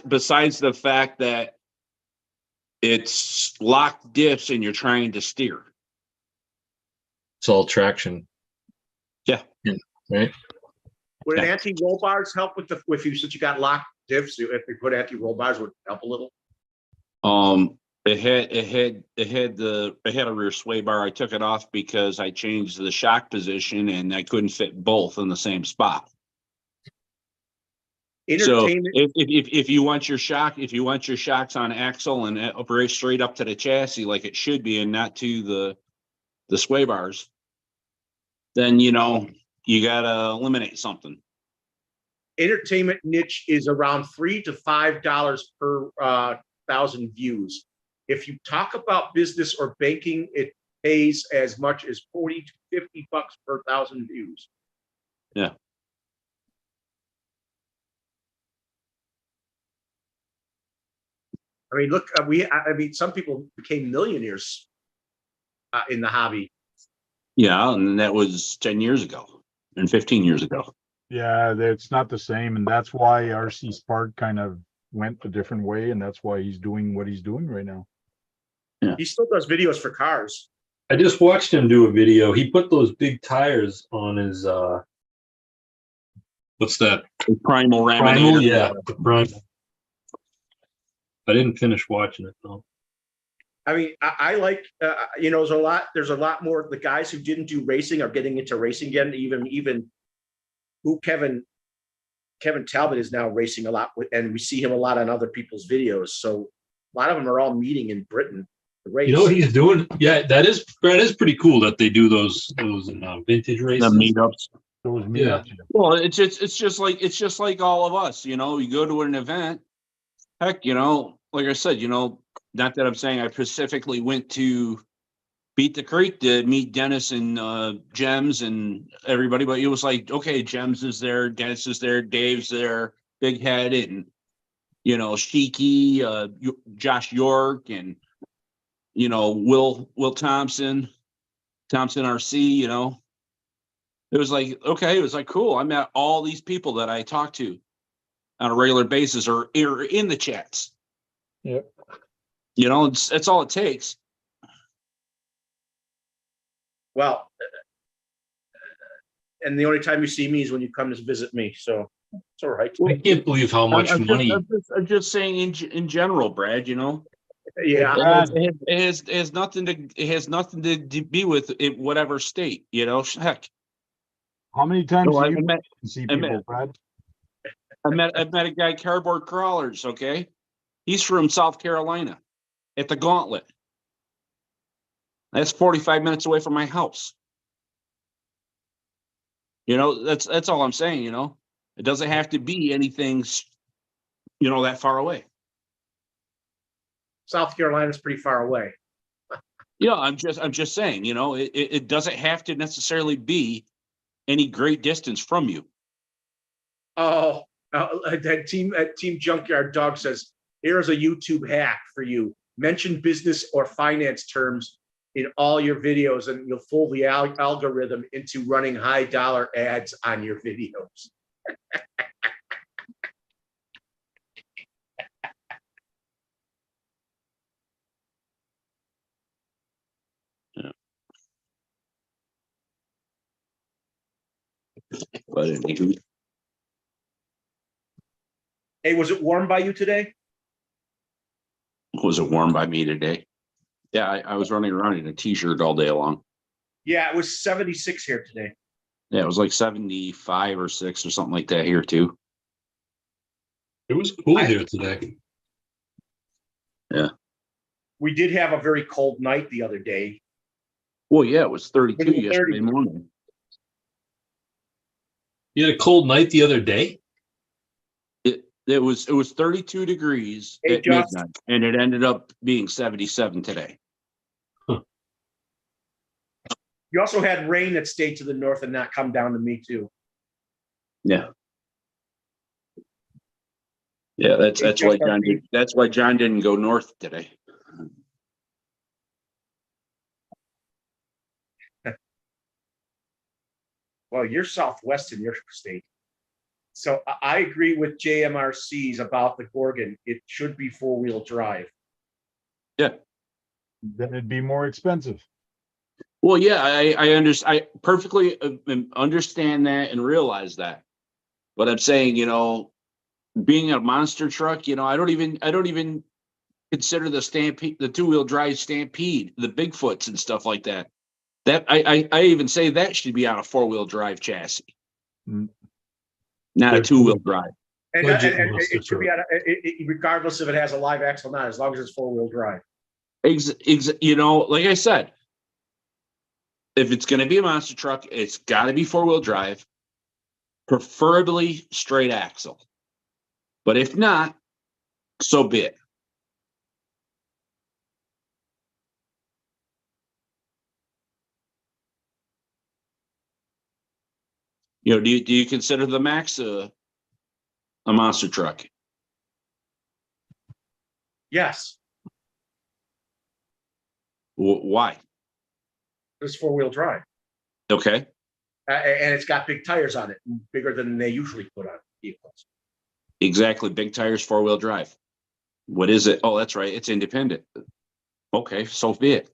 Besides the fact that it's locked diffs and you're trying to steer. It's all traction. Yeah. Right. Would Yeah. anti-roll bars help with you since you got locked diffs? If they put anti-roll bars, would it help a little? It had a rear sway bar. I took it off because I changed the shock position and I couldn't fit both in the same spot. So Entertainment, if you want your shocks on axle and operate straight up to the chassis like it should be and not to the sway bars, then you gotta eliminate something. entertainment niche is around $3 to $5 per 1,000 views. If you talk about business or banking, it pays as much as 40 to 50 bucks per 1,000 views. Yeah. I mean, look, some people became millionaires in the hobby. Yeah, and that was 10 years ago and 15 years ago. Yeah, it's not the same, and that's why RC Spark kind of went a different way, and that's why he's doing what he's doing right now. He still does videos for cars. I just watched him do a video. He put those big tires on his what's that? Primal Raminator. Primal, yeah. The Primal. I didn't finish watching it though. I mean, I like, there's a lot more. The guys who didn't do racing are getting into racing again. Even who Kevin Talbot is now racing a lot with, and we see him a lot on other people's videos. So a lot of them are all meeting in Britain. To race. You know what he's doing? Yeah, that is pretty cool that they do those vintage races. The meetups. Those Yeah. meetups. Well, it's just like all of us, you go to an event. Heck, like I said, not that I'm saying I specifically went to Beat the Creek to meet Dennis and Gems and everybody, but it was like, okay, Gems is there, Dennis is there, Dave's there, Big Head, and Sheiky, Josh York, and Will Thompson RC. It was like, okay, it was like cool. I met all these people that I talk to on a regular basis or in the chats. Yep. That's all it takes. Well, and the only time you see me is when you come to visit me. So it's all right. I can't believe how much money. I'm just saying in general, Brad. Yeah. It has nothing to be with it, whatever state. Heck. How many times No, do I you met- see I people, met- Brad? I've met a guy, Cardboard Crawlers. Okay, he's from South Carolina, at the Gauntlet. That's 45 minutes away from my house. That's all I'm saying. It doesn't have to be anything, that far away. South Carolina's pretty far away. I'm just saying. It doesn't have to necessarily be any great distance from you. Oh, that team Junkyard Dog says, here's a YouTube hack for you. Mention business or finance terms in all your videos and you'll fool the algorithm into running high dollar ads on your videos. Yeah. But anywho. Hey, was it warm by you today? Was it warm by me today? Yeah, I was running around in a t-shirt all day long. Yeah, it was 76 here today. Yeah, it was like 75 or 6 or something like that here too. It was cool here today. Yeah. We did have a very cold night the other day. Well, yeah, it was 32 It was 30. yesterday morning. You had a cold night the other day? It was 32 degrees Hey, at Josh. midnight, and it ended up being 77 today. You also had rain that stayed to the north and not come down to me too. Yeah. Yeah, that's why John didn't go north today. Well, you're southwest in your state. So I agree with JMRCs about the Gorgon. It should be 4-wheel drive. Yeah. Then it'd be more expensive. Well, yeah, I perfectly understand that and realize that. But I'm saying, being a monster truck, I don't even consider the Stampede, the 2-wheel drive Stampede, the Bigfoots and stuff like that. That I even say that should be on a 4-wheel drive chassis, Mm. not a There's 2-wheel drive. And, Budget and monster it should be regardless if it has a live axle or not, as long as it's 4-wheel drive. You know, like I said, if it's going to be a monster truck, it's got to be 4-wheel drive, preferably straight axle. But if not, so be it. You know, do you consider the Max a monster truck? Yes, Why? it's 4-wheel drive. Okay. And it's got big tires on it, bigger than they usually put on vehicles. Exactly. Big tires, 4-wheel drive. What is it? Oh, that's right. It's independent. Okay, so be it.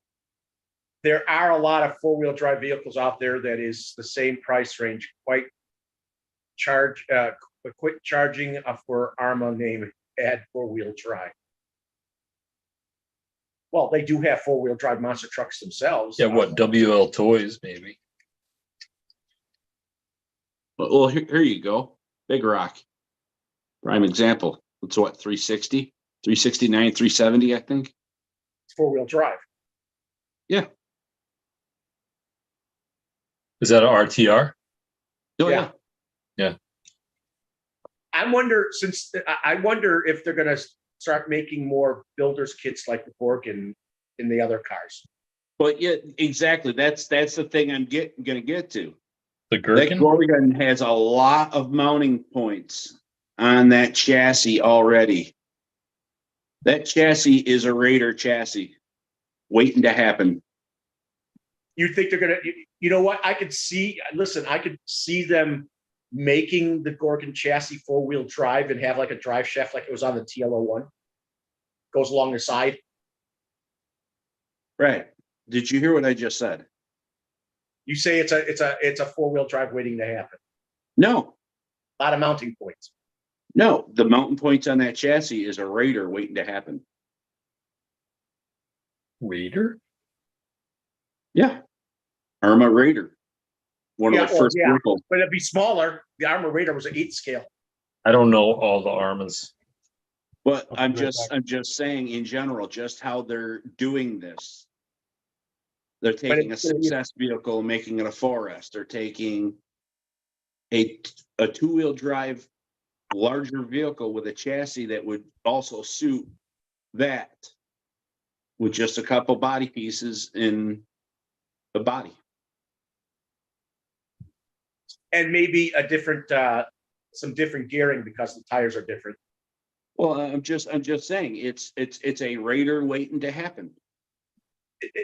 There are a lot of 4-wheel drive vehicles out there that is the same price range, quit charging for ARMA name add 4-wheel drive. Well, they do have 4-wheel drive monster trucks themselves. Yeah, what, WL Toys, maybe? Well, here you go. Big Rock. Prime example. It's what, 360? 369, 370, I think. It's 4-wheel drive. Yeah. Is that an RTR? Oh, Yeah. yeah. I wonder if they're going to start making more builders kits like the Gorgon in the other cars. But yeah, exactly. That's the thing I'm going to get to. The That Gherkin? Gorgon has a lot of mounting points on that chassis already. That chassis is a Raider chassis waiting to happen. You think they're going to, you know what? I could see them making the Gorgon chassis 4-wheel drive and have like a drive shaft like it was on the TLO1. Goes along the side. Right. Did you hear what I just said? You say it's a 4-wheel drive waiting to happen. No. A lot of mounting points. No, the mountain points on that chassis is a Raider waiting to happen. Raider? Yeah. ARMA Raider. One Yeah, of the first vehicles. but it'd be smaller. The ARMA Raider was an 8 scale. I don't know all the Armas. But Okay, I'm right just saying in general, just how they're doing this. They're taking a success vehicle and making it a 4S. They're taking a 2-wheel drive larger vehicle with a chassis that would also suit that with just a couple body pieces in the body. And maybe a different, some different gearing because the tires are different. Well, I'm just saying it's a Raider waiting to happen.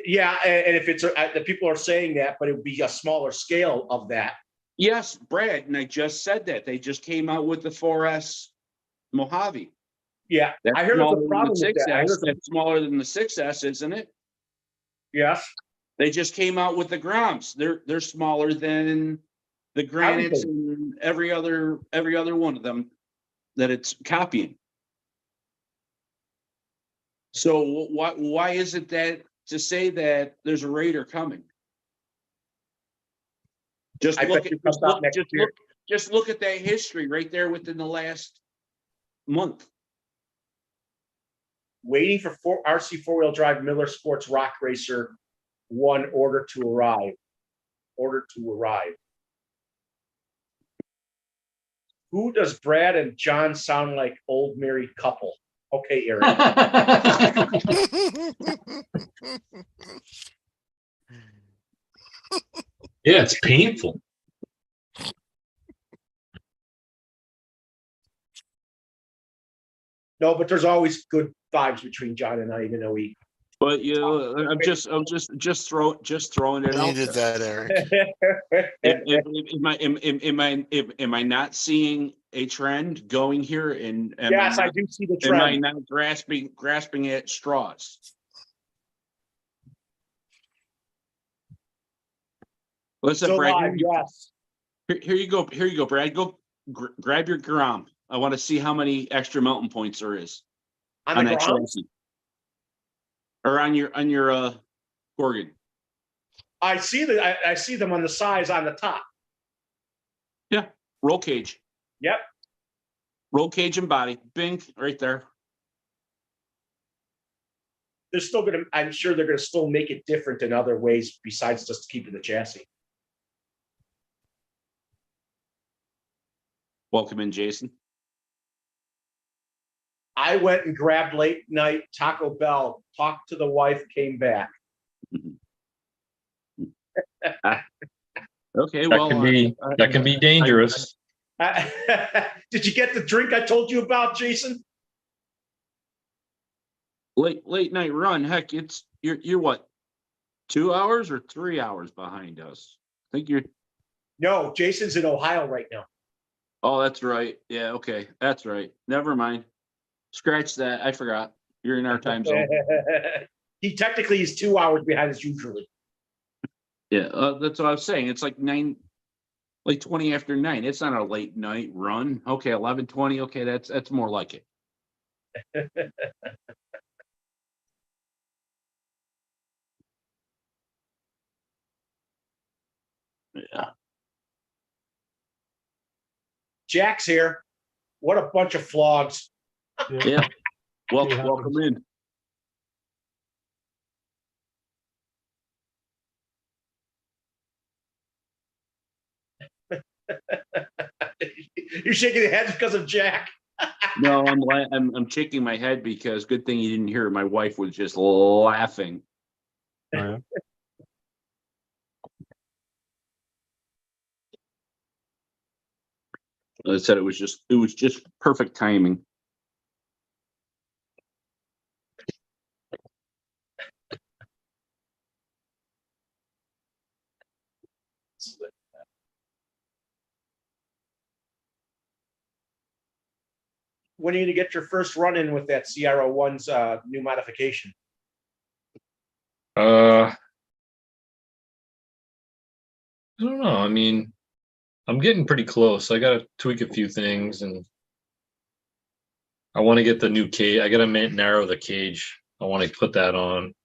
Yeah, and if it's the people are saying that, but it would be a smaller scale of that. Yes, Brad, and I just said that they just came out with the 4S Mojave. Yeah, That's I heard there's smaller a problem than with the that. 6S. That's smaller than the 6S, isn't it? Yes. They just came out with the Groms. They're smaller than the Granites and every other one of them that it's copying. So why is it that to say that there's a Raider coming? Just look at that history right there within the last month. Waiting for RC 4-wheel drive Miller Sports Rock Racer 1 order to arrive. Who does Brad and John sound like old married couple? Okay, Eric. Yeah, it's painful. No, but there's always good vibes between John and I, even though we. But I'm just throwing it I out needed there. that, Eric. Am I not seeing a trend going here? And Yes, I do see the am I trend. not grasping at straws? Listen, So Brad. yes. Here you go, Brad. Go grab your Grom. I want to see how many extra mountain points there is On the that Grom? chassis. Or on your Gorgon. I see I see them on the sides on the top. Roll cage. Yep. Roll cage and body. Bing, right there. They're still gonna. I'm sure they're gonna still make it different in other ways besides just keeping the chassis. Welcome in, Jason. I went and grabbed late night Taco Bell, talked to the wife, came back. Okay, That can be dangerous. Did you get the drink I told you about, Jason? late night run. Heck, you're what, 2 hours or 3 hours behind us? I think you're. No, Jason's in Ohio right now. Oh, that's right. Yeah, okay, that's right. Never mind. Scratch that. I forgot. You're in our time zone. He technically is 2 hours behind us usually. Yeah, that's what I was saying. It's like 20 after 9. It's not a late night run. Okay, 11:20. Okay, that's more like it. Yeah. Jack's here. What a bunch of flogs. Yeah. Welcome, happens. welcome in. You're shaking your head because of Jack. No, I'm shaking my head because good thing you didn't hear it. My wife was just laughing. Oh, yeah. I said it was just perfect timing. When are you going to get your first run in with that CR01's new modification? I don't know. I mean, I'm getting pretty close. I gotta tweak a few things, and I want to get the new cage. I gotta narrow the cage. I want to put that on.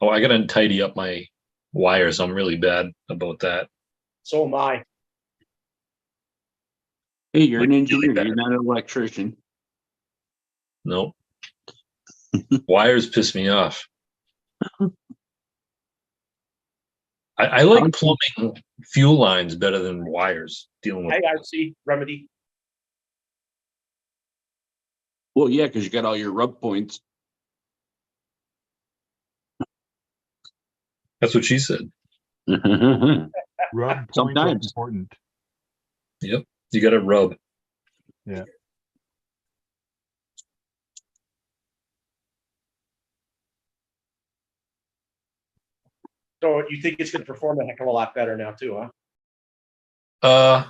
Oh, I gotta tidy up my wires. I'm really bad about that. So am I. Hey, you're an Really engineer. bad. You're not an electrician. Nope. Wires piss me off. I like plumbing fuel lines better than wires. Dealing with IRC remedy. Well, yeah, because you got all your rub points. that's what she said. Rub points are Sometimes. important. Yep, you got to rub. Yeah. So you think it's going to perform a heck of a lot better now too, huh?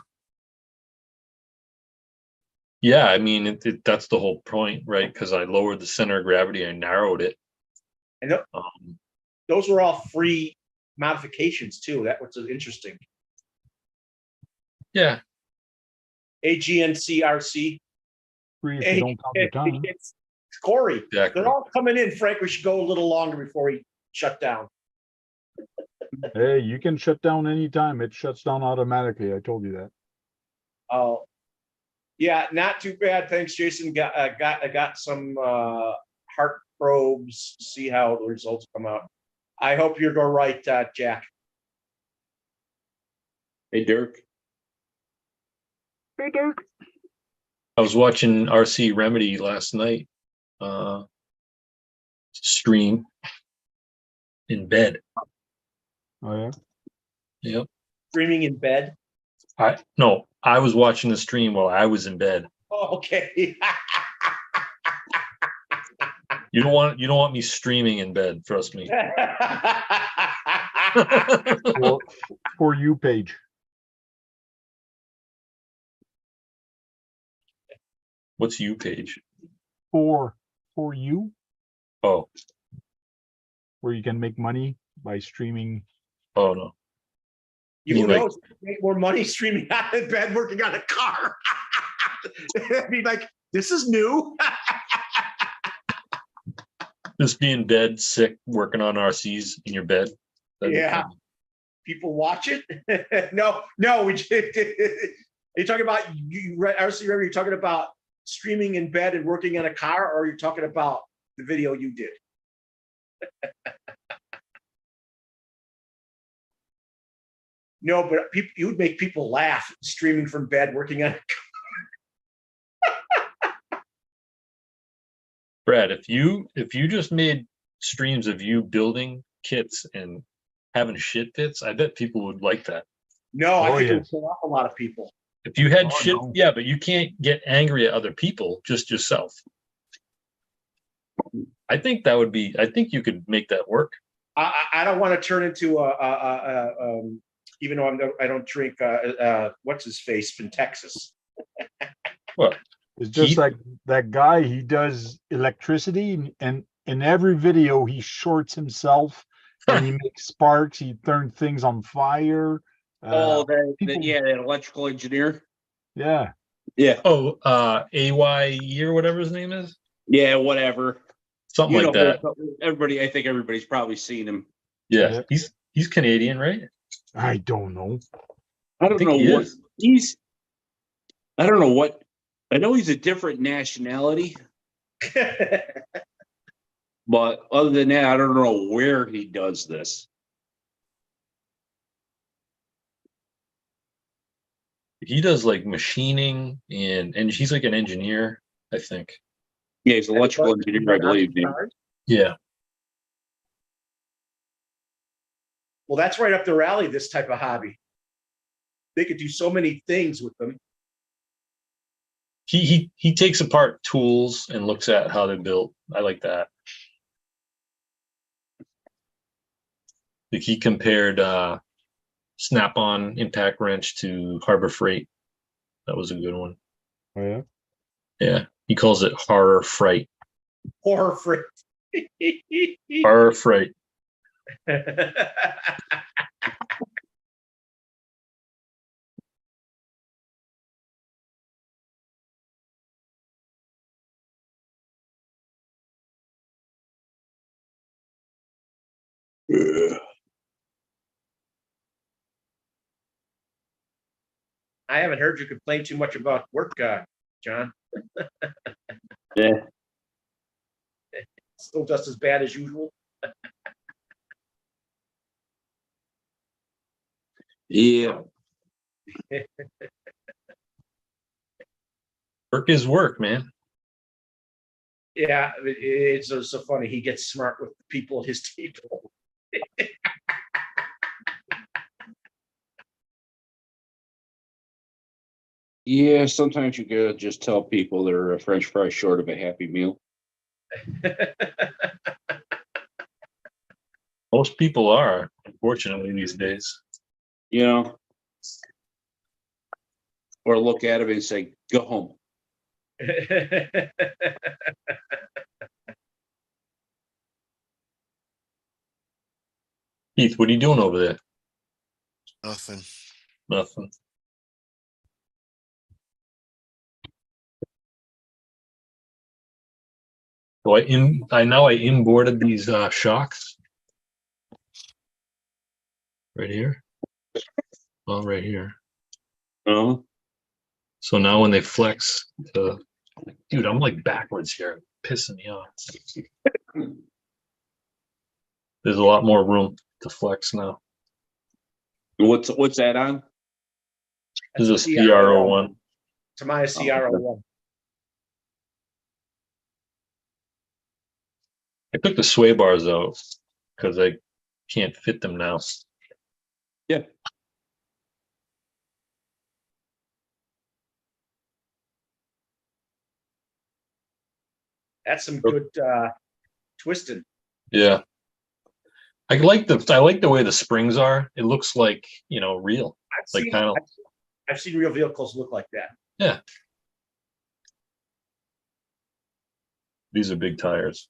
Yeah, I mean, that's the whole point, right? Because I lowered the center of gravity, I narrowed it. And those were all free modifications too. That was interesting. Yeah, AGNCRC. Free if you don't count your time. It's Corey. exactly. They're all coming in. Frank, we should go a little longer before we shut down. Hey, you can shut down anytime. It shuts down automatically. I told you that. Oh, yeah, not too bad. Thanks, Jason. I got some heart probes. See how the results come out. I hope you're all right, Jack. Hey, Dirk. Hey, Dirk. I was watching RC Remedy last night. Stream in bed. Oh yeah. Yep. Streaming in bed. I was watching the stream while I was in bed. Oh, okay. You don't want me streaming in bed. Trust me. For you page. What's you page? For you, Oh, where you can make money by streaming. oh no. You mean, like- know, make more money streaming out of bed, working on a car. I mean, like, this is new. Just be in bed, sick, working on RCs in your bed. That'd be Yeah. fun. People watch it. No, we just, are you talking about RC River? You're talking about streaming in bed and working in a car, or you're talking about the video you did? No, but you would make people laugh streaming from bed, working on. Brad, if you just made streams of you building kits and having shit fits, I bet people would like that. No, I Oh, think it would yes. pull off a lot of people. If you had Oh, shit, no. yeah, but you can't get angry at other people, just yourself. I think you could make that work. I don't want to turn into even though I don't drink. What's his face from Texas? Well, It's just Keith? like that guy, he does electricity, and in every video he shorts himself and he makes sparks, he turns things on fire. People- that electrical engineer. Yeah. Yeah, Oh, AYE or whatever his name is, yeah, whatever. something like that. Everybody, I think everybody's probably seen him. Yeah, Yeah. he's Canadian, right? I don't know. I don't think know he what is. he's. I don't know what. I know he's a different nationality, but other than that, I don't know where he does this. He does like machining and he's like an engineer, I think. Yeah, he's an electrical engineer, I believe. Yeah. Yeah. Well, that's right up their alley. This type of hobby. They could do so many things with them. He takes apart tools and looks at how they're built. I like that. Like he compared Snap-on impact wrench to Harbor Freight. That was a good one. Oh, yeah. Yeah. He calls it horror freight. Horror freak. Horror freight. I haven't heard you complain too much about work, John. Yeah. Still just as bad as usual. Yeah. Work is work, man. Yeah, it's so funny. He gets smart with the people at his table. Yeah, sometimes you gotta just tell people they're a French fry short of a Happy Meal. Most people are, unfortunately, these days. You know, or look at him and say, "Go home." Keith, what are you doing over there? Nothing. Nothing. So I imported these shocks right here. Well, right here. Oh, So now when they flex, dude, I'm like backwards here, pissing me off. There's a lot more room to flex now. what's that on? This is a CR01. To my CR01. I took the sway bars out because I can't fit them now. Yeah. That's some good twisting. Yeah. I like the way the springs are. It looks like, real. Like kind of. I've seen real vehicles look like that. Yeah. These are big tires.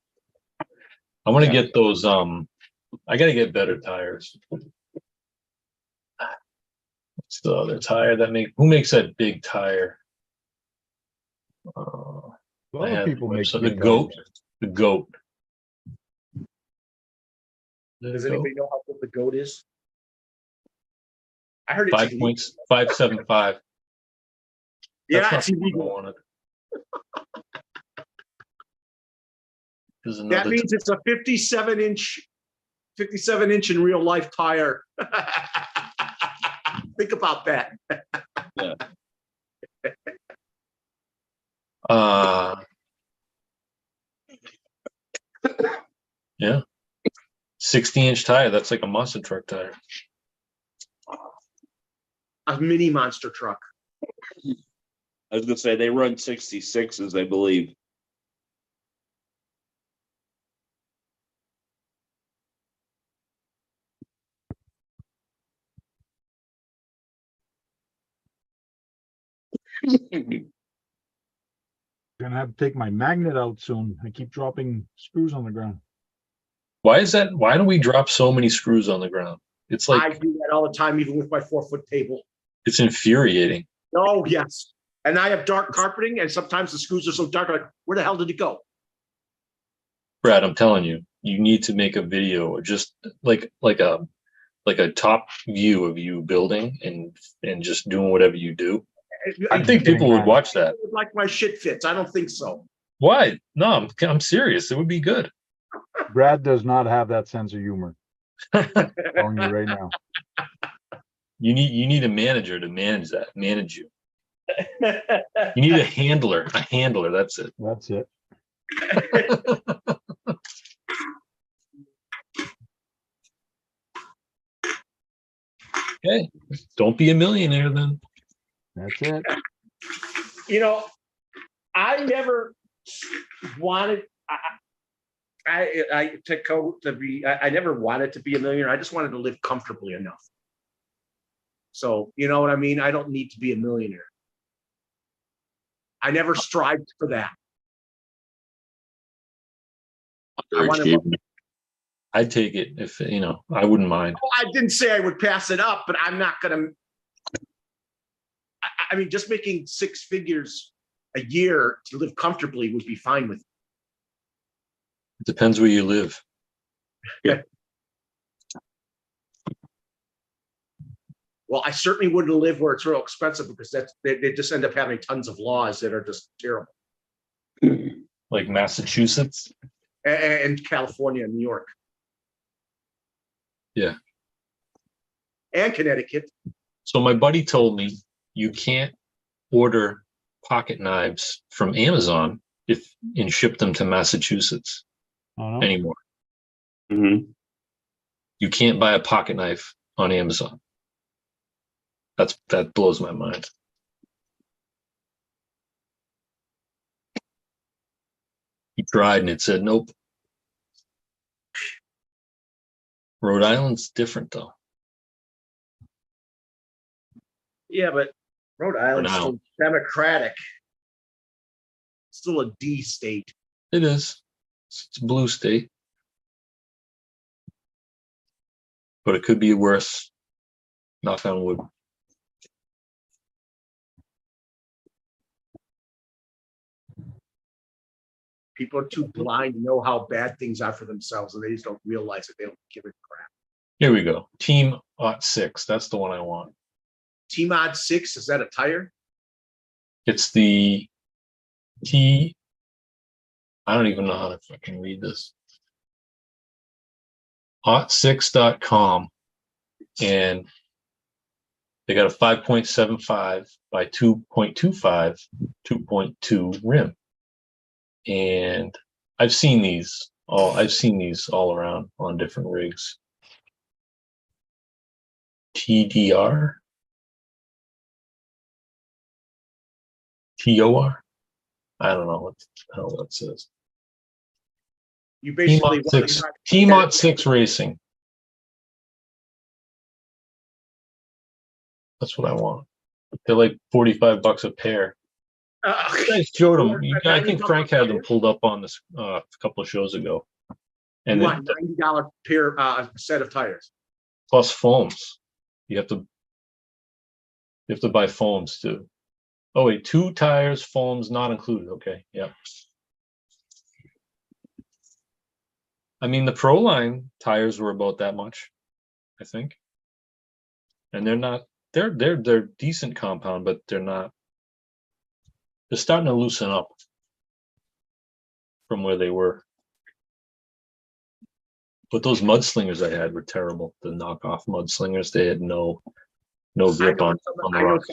I want to get those. I got to get better tires. What's the other tire who makes that big tire? A lot of people make the big goat. tires. The goat. Does anybody know how good the goat is? I heard it's 5 illegal. points, 575. Yeah, That's it's not what I illegal. wanted. There's That another. means it's a 57-inch in real life tire. Think about that. Yeah, 60-inch tire. That's like a monster truck tire. A mini monster truck. I was gonna say they run 66s, I believe. Gonna have to take my magnet out soon. I keep dropping screws on the ground. Why is that? Why do we drop so many screws on the ground? It's I like, do that all the time, even with my 4-foot table. it's infuriating. Oh, yes. And I have dark carpeting, and sometimes the screws are so dark, like, where the hell did it go? Brad, I'm telling you, you need to make a video or just like a top view of you building and just doing whatever you do. I think people would watch that. Like my shit fits. I don't think so. Why? No, I'm serious. It would be good. Brad does not have that sense of humor. Telling you right now. You need a manager to manage you. You need a handler. That's it. That's it. Okay. Don't be a millionaire then. That's it. You know, I never wanted I never wanted to be a millionaire. I just wanted to live comfortably enough. So, you know what I mean? I don't need to be a millionaire. I never strived for that. I'd take it if, I wouldn't mind. I didn't say I would pass it up, but I'm not going to. I mean, just making 6 figures a year to live comfortably would be fine with me. It depends where you live. Yeah. Well, I certainly wouldn't live where it's real expensive because they just end up having tons of laws that are just terrible. Like Massachusetts? And California and New York. Yeah. And Connecticut. So my buddy told me you can't order pocket knives from Amazon and ship them to Massachusetts anymore. Mm-hmm. You can't buy a pocket knife on Amazon. That blows my mind. He tried and it said nope. Rhode Island's different though. Yeah, but Rhode Island's still democratic. Still a D state. It is. It's a blue state. But it could be worse. Knock on wood. People are too blind to know how bad things are for themselves, and they just don't realize it. They don't give a crap. Here we go. Team 6. That's the one I want. Team Odd 6, is that a tire? It's the T. I don't even know how to fucking read this. Ot6.com. And they got a 5.75 by 2.25, 2.2 rim. And I've seen these all around on different rigs. TDR? TOR? I don't know what the hell that says. You basically Team Ot 6 Racing. That's what I want. They're like $45 a pair. You guys showed them. I think Frank had them pulled up on this a couple of shows ago. And you want $90 pair set of tires. Plus foams. You have to buy foams too. Oh wait, 2 tires, foams not included. Okay, yeah. I mean, the Proline tires were about that much, I think. And they're not, they're decent compound, but they're not, they're starting to loosen up from where they were. But those mudslingers I had were terrible. The knockoff mudslingers, they had no grip on the rocks.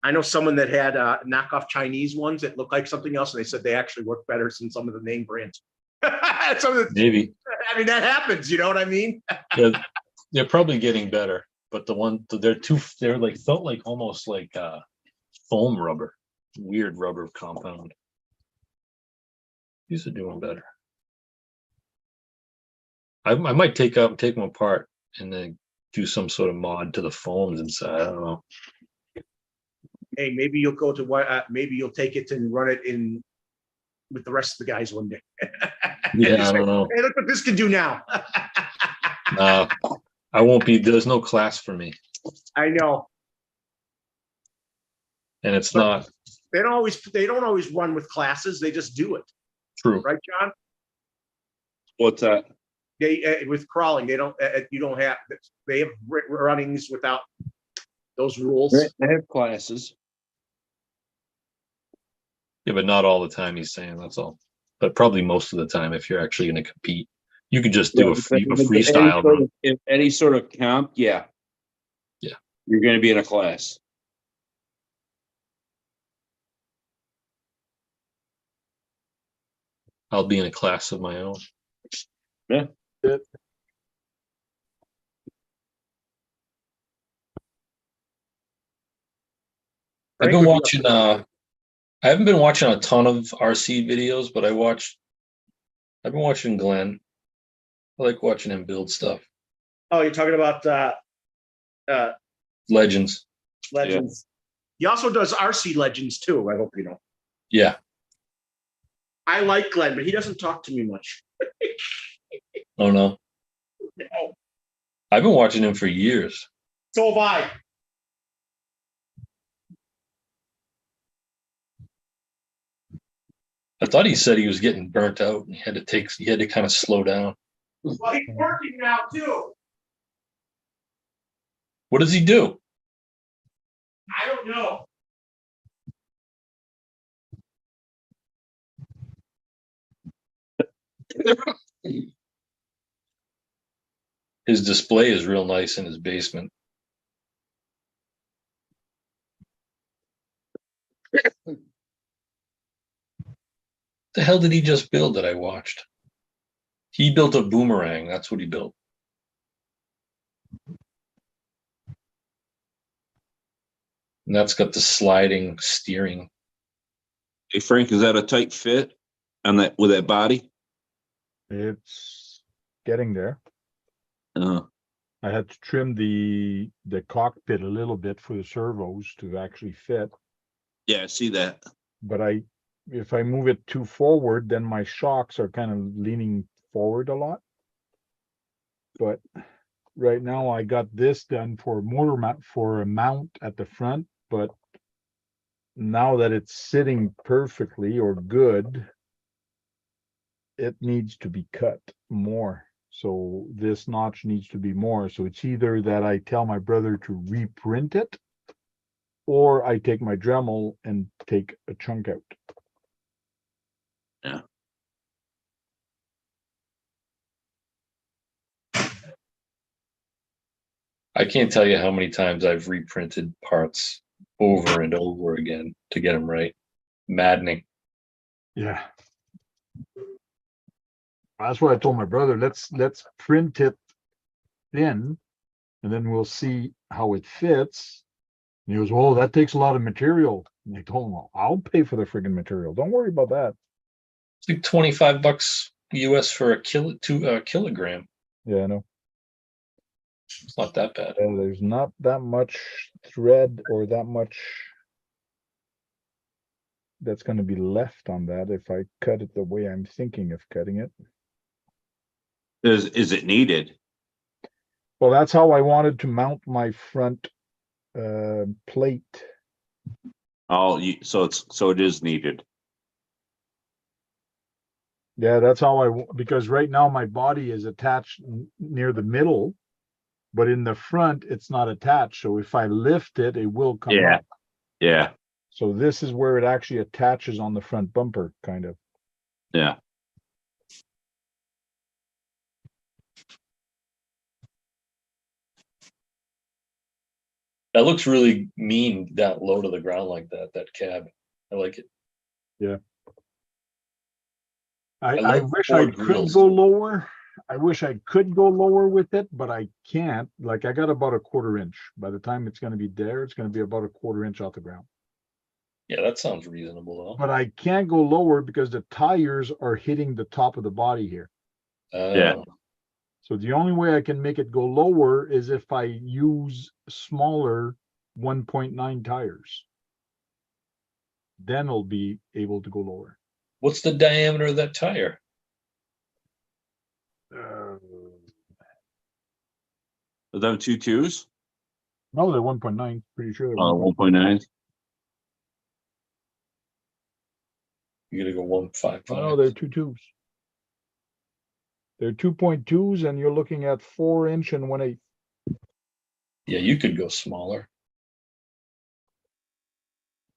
I know someone that had knockoff Chinese ones that looked like something else, and they said they actually work better than some of the name brands. Maybe. I mean, that happens. You know what I mean? Yeah, they're probably getting better, but they're like felt like almost like foam rubber, weird rubber compound. These are doing better. I might take them apart and then do some sort of mod to the foams inside. I don't know. Hey, maybe you'll go to maybe you'll take it and run it in with the rest of the guys one day. Yeah, I don't know. Hey, look what this can do now. I won't be. There's no class for me, I know. and it's not They don't always run with classes. They just do it, true. right, John? What's that? They with crawling, they don't. You don't have. They have runnings without those rules. They have classes. Yeah, but not all the time. He's saying that's all. But probably most of the time, if you're actually going to compete, you could just do a freestyle. If any sort of comp, yeah. Yeah. You're going to be in a class. I'll be in a class of my own. Yeah. I've been watching. I haven't been watching a ton of RC videos, but I've been watching Glenn. I like watching him build stuff. Oh, you're talking about Legends. Legends. He also does RC Legends too. I hope you know. Yeah. I like Glenn, but he doesn't talk to me much. Oh no. No. I've been watching him for years. So have I. I thought he said he was getting burnt out and he had to kind of slow down. Well, he's working now too. What does he do? I don't know. His display is real nice in his basement. The hell did he just build that I watched? He built a boomerang. That's what he built. And that's got the sliding steering. Hey, Frank, is that a tight fit on that with that body? It's getting there. Uh, I had to trim the cockpit a little bit for the servos to actually fit. yeah, I see that. But if I move it too forward, then my shocks are kind of leaning forward a lot. But right now I got this done for motor mount for a mount at the front, but now that it's sitting perfectly or good, it needs to be cut more. So this notch needs to be more. So it's either that I tell my brother to reprint it, or I take my Dremel and take a chunk out. Yeah. I can't tell you how many times I've reprinted parts over and over again to get them right. Maddening. Yeah. That's what I told my brother. Let's print it thin, and then we'll see how it fits. And he goes, "Oh, that takes a lot of material." And I told him, "Well, I'll pay for the friggin' material. Don't worry about that." It's like $25 US for a kilogram. Yeah, I know. It's not that bad. There's not that much thread or that much that's going to be left on that if I cut it the way I'm thinking of cutting it. Is it needed? Well, that's how I wanted to mount my front plate. Oh, so it is needed. Yeah, that's how because right now my body is attached near the middle, but in the front, it's not attached. So if I lift it, it will come Yeah. up. Yeah. So this is where it actually attaches on the front bumper, kind of. Yeah. That looks really mean, that low to the ground like that, that cab. I like it. I love wish I Ford could grills. go lower. I wish I could go lower with it, but I can't. Like I got about a 1/4 inch. By the time it's going to be there, it's going to be about a 1/4 inch off the ground. Yeah, that sounds reasonable though. But I can't go lower because the tires are hitting the top of the body here. Yeah. So the only way I can make it go lower is if I use smaller 1.9 tires. Then I'll be able to go lower. What's the diameter of that tire? Uh, Are them 2.2s? no, they're 1.9. Pretty sure they're 1.9. You gotta go 1.55. Oh, no, they're 2.2s. They're 2.2s, and you're looking at 4 inch and 1/8. Yeah, you could go smaller.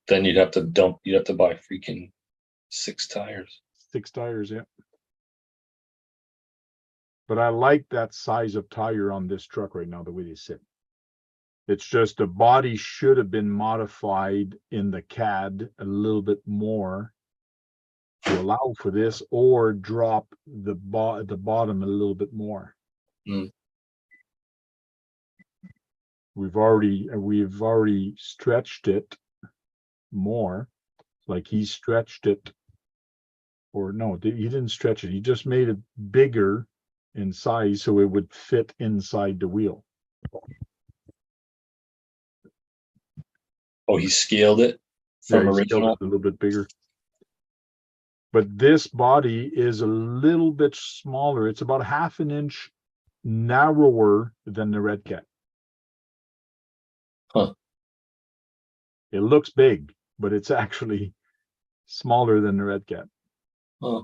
Then you'd have to buy freaking 6 tires. 6 tires, yeah. But I like that size of tire on this truck right now, the way they sit. It's just the body should have been modified in the CAD a little bit more to allow for this, or drop the bottom a little bit more. Mm. We've already stretched it more, like he stretched it, or no, he didn't stretch it. He just made it bigger in size so it would fit inside the wheel. Oh, he scaled it Yeah, from he scaled original. it a little bit bigger. But this body is a little bit smaller. It's about 1/2 inch narrower than the Red Cat. Huh. It looks big, but it's actually smaller than the Red Cat. Huh.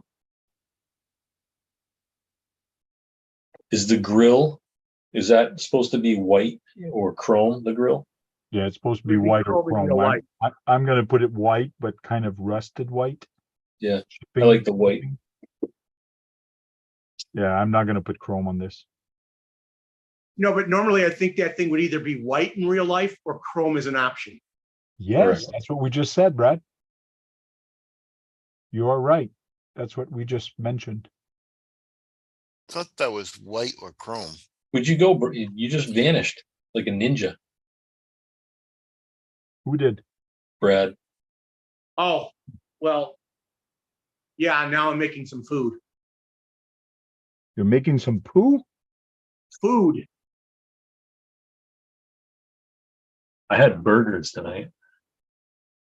Is the grill, is that supposed to be white or chrome, the grill? Yeah, it's supposed to be Maybe white or chrome in chrome. real life. I'm gonna put it white, but kind of rusted white. Yeah, I Chipping- like the white. Yeah, I'm not gonna put chrome on this. No, but normally I think that thing would either be white in real life or chrome is an option. Yes, Correct. that's what we just said, Brad. You are right. That's what we just mentioned. Thought that was white or chrome. Where'd you go? You just vanished like a ninja, Who did? Brad. Oh, well, yeah, now I'm making some food. You're making some poo? Food. I had burgers tonight.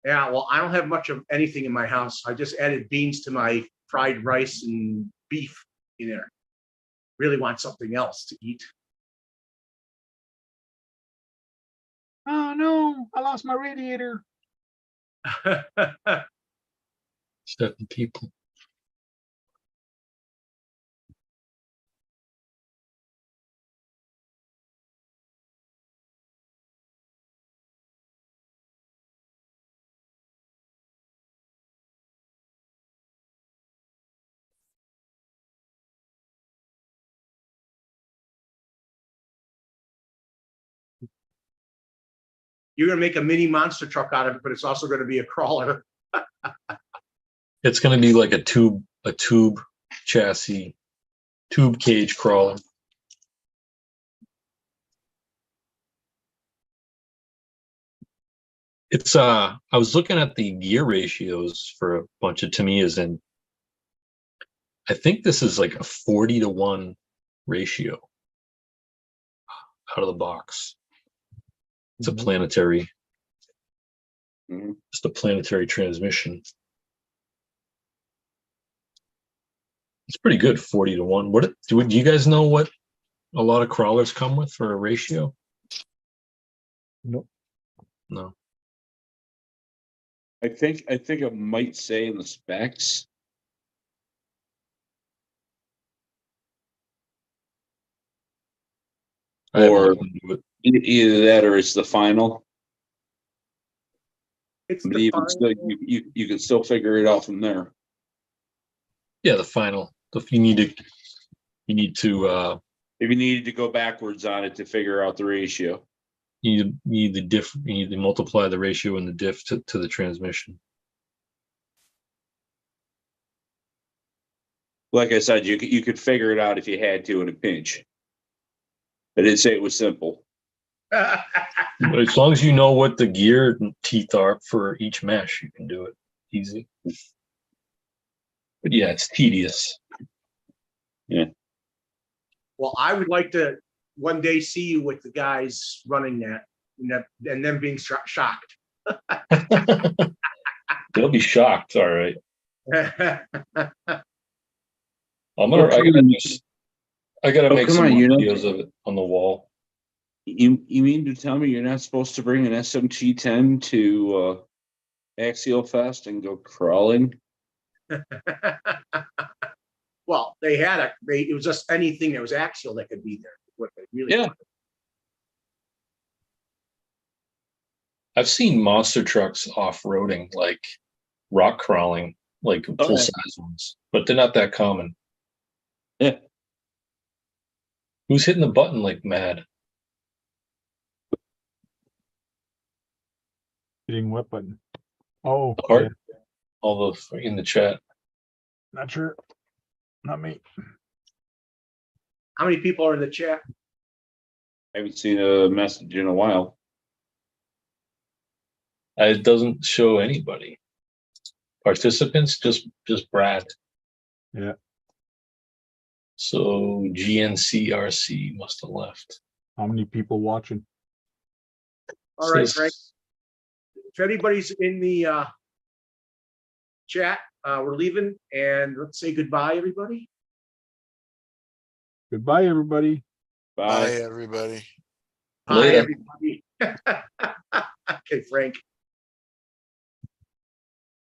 Yeah, well, I don't have much of anything in my house. I just added beans to my fried rice and beef in there. Really want something else to eat. Oh no, I lost my radiator. 7 people. You're gonna make a mini monster truck out of it, but it's also gonna be a crawler. It's gonna be like a tube chassis, tube cage crawler. It's I was looking at the gear ratios for a bunch of Tamiyas, and I think this is like a 40-to-1 ratio out of the box. It's a planetary, Mhm. just a planetary transmission. It's pretty good, 40-to-1. Do you guys know what a lot of crawlers come with for a ratio? Nope. No. I think it might say in the specs I haven't Or looked into it. either that or it's the final. It's But the even still, final. you can still figure it out from there. Yeah, the final. If you need to If you needed to go backwards on it to figure out the ratio. you need the diff. You need to multiply the ratio in the diff to the transmission. Like I said, you could figure it out if you had to in a pinch. I didn't say it was simple. As long as you know what the gear teeth are for each mesh, you can do it easy. But yeah, it's tedious. Well, I would like to one day see you with the guys running that and them being shocked. They'll be shocked. All right. I gotta Oh, make come some on, more you know. videos of it on the wall. You mean to tell me you're not supposed to bring an SMT-10 to Axial Fest and go crawling? Well, it was just anything that was axial that could be there. What they really Yeah. wanted. I've seen monster trucks off-roading, like rock crawling, like yeah. full-size ones, but they're not that common. Yeah. Who's hitting the button like mad? Hitting what button? Oh, Heart? yeah, All the in the chat. not sure. Not me. How many people are in the chat? I haven't seen a message in a while. It doesn't show anybody. Participants, just Brad. Yeah. So GNCRC must have left. How many people watching? All right, Says- Frank. If anybody's in the chat, we're leaving, and let's say goodbye, everybody. Goodbye, everybody. Bye, everybody. Bye, Later. everybody. Okay, Frank.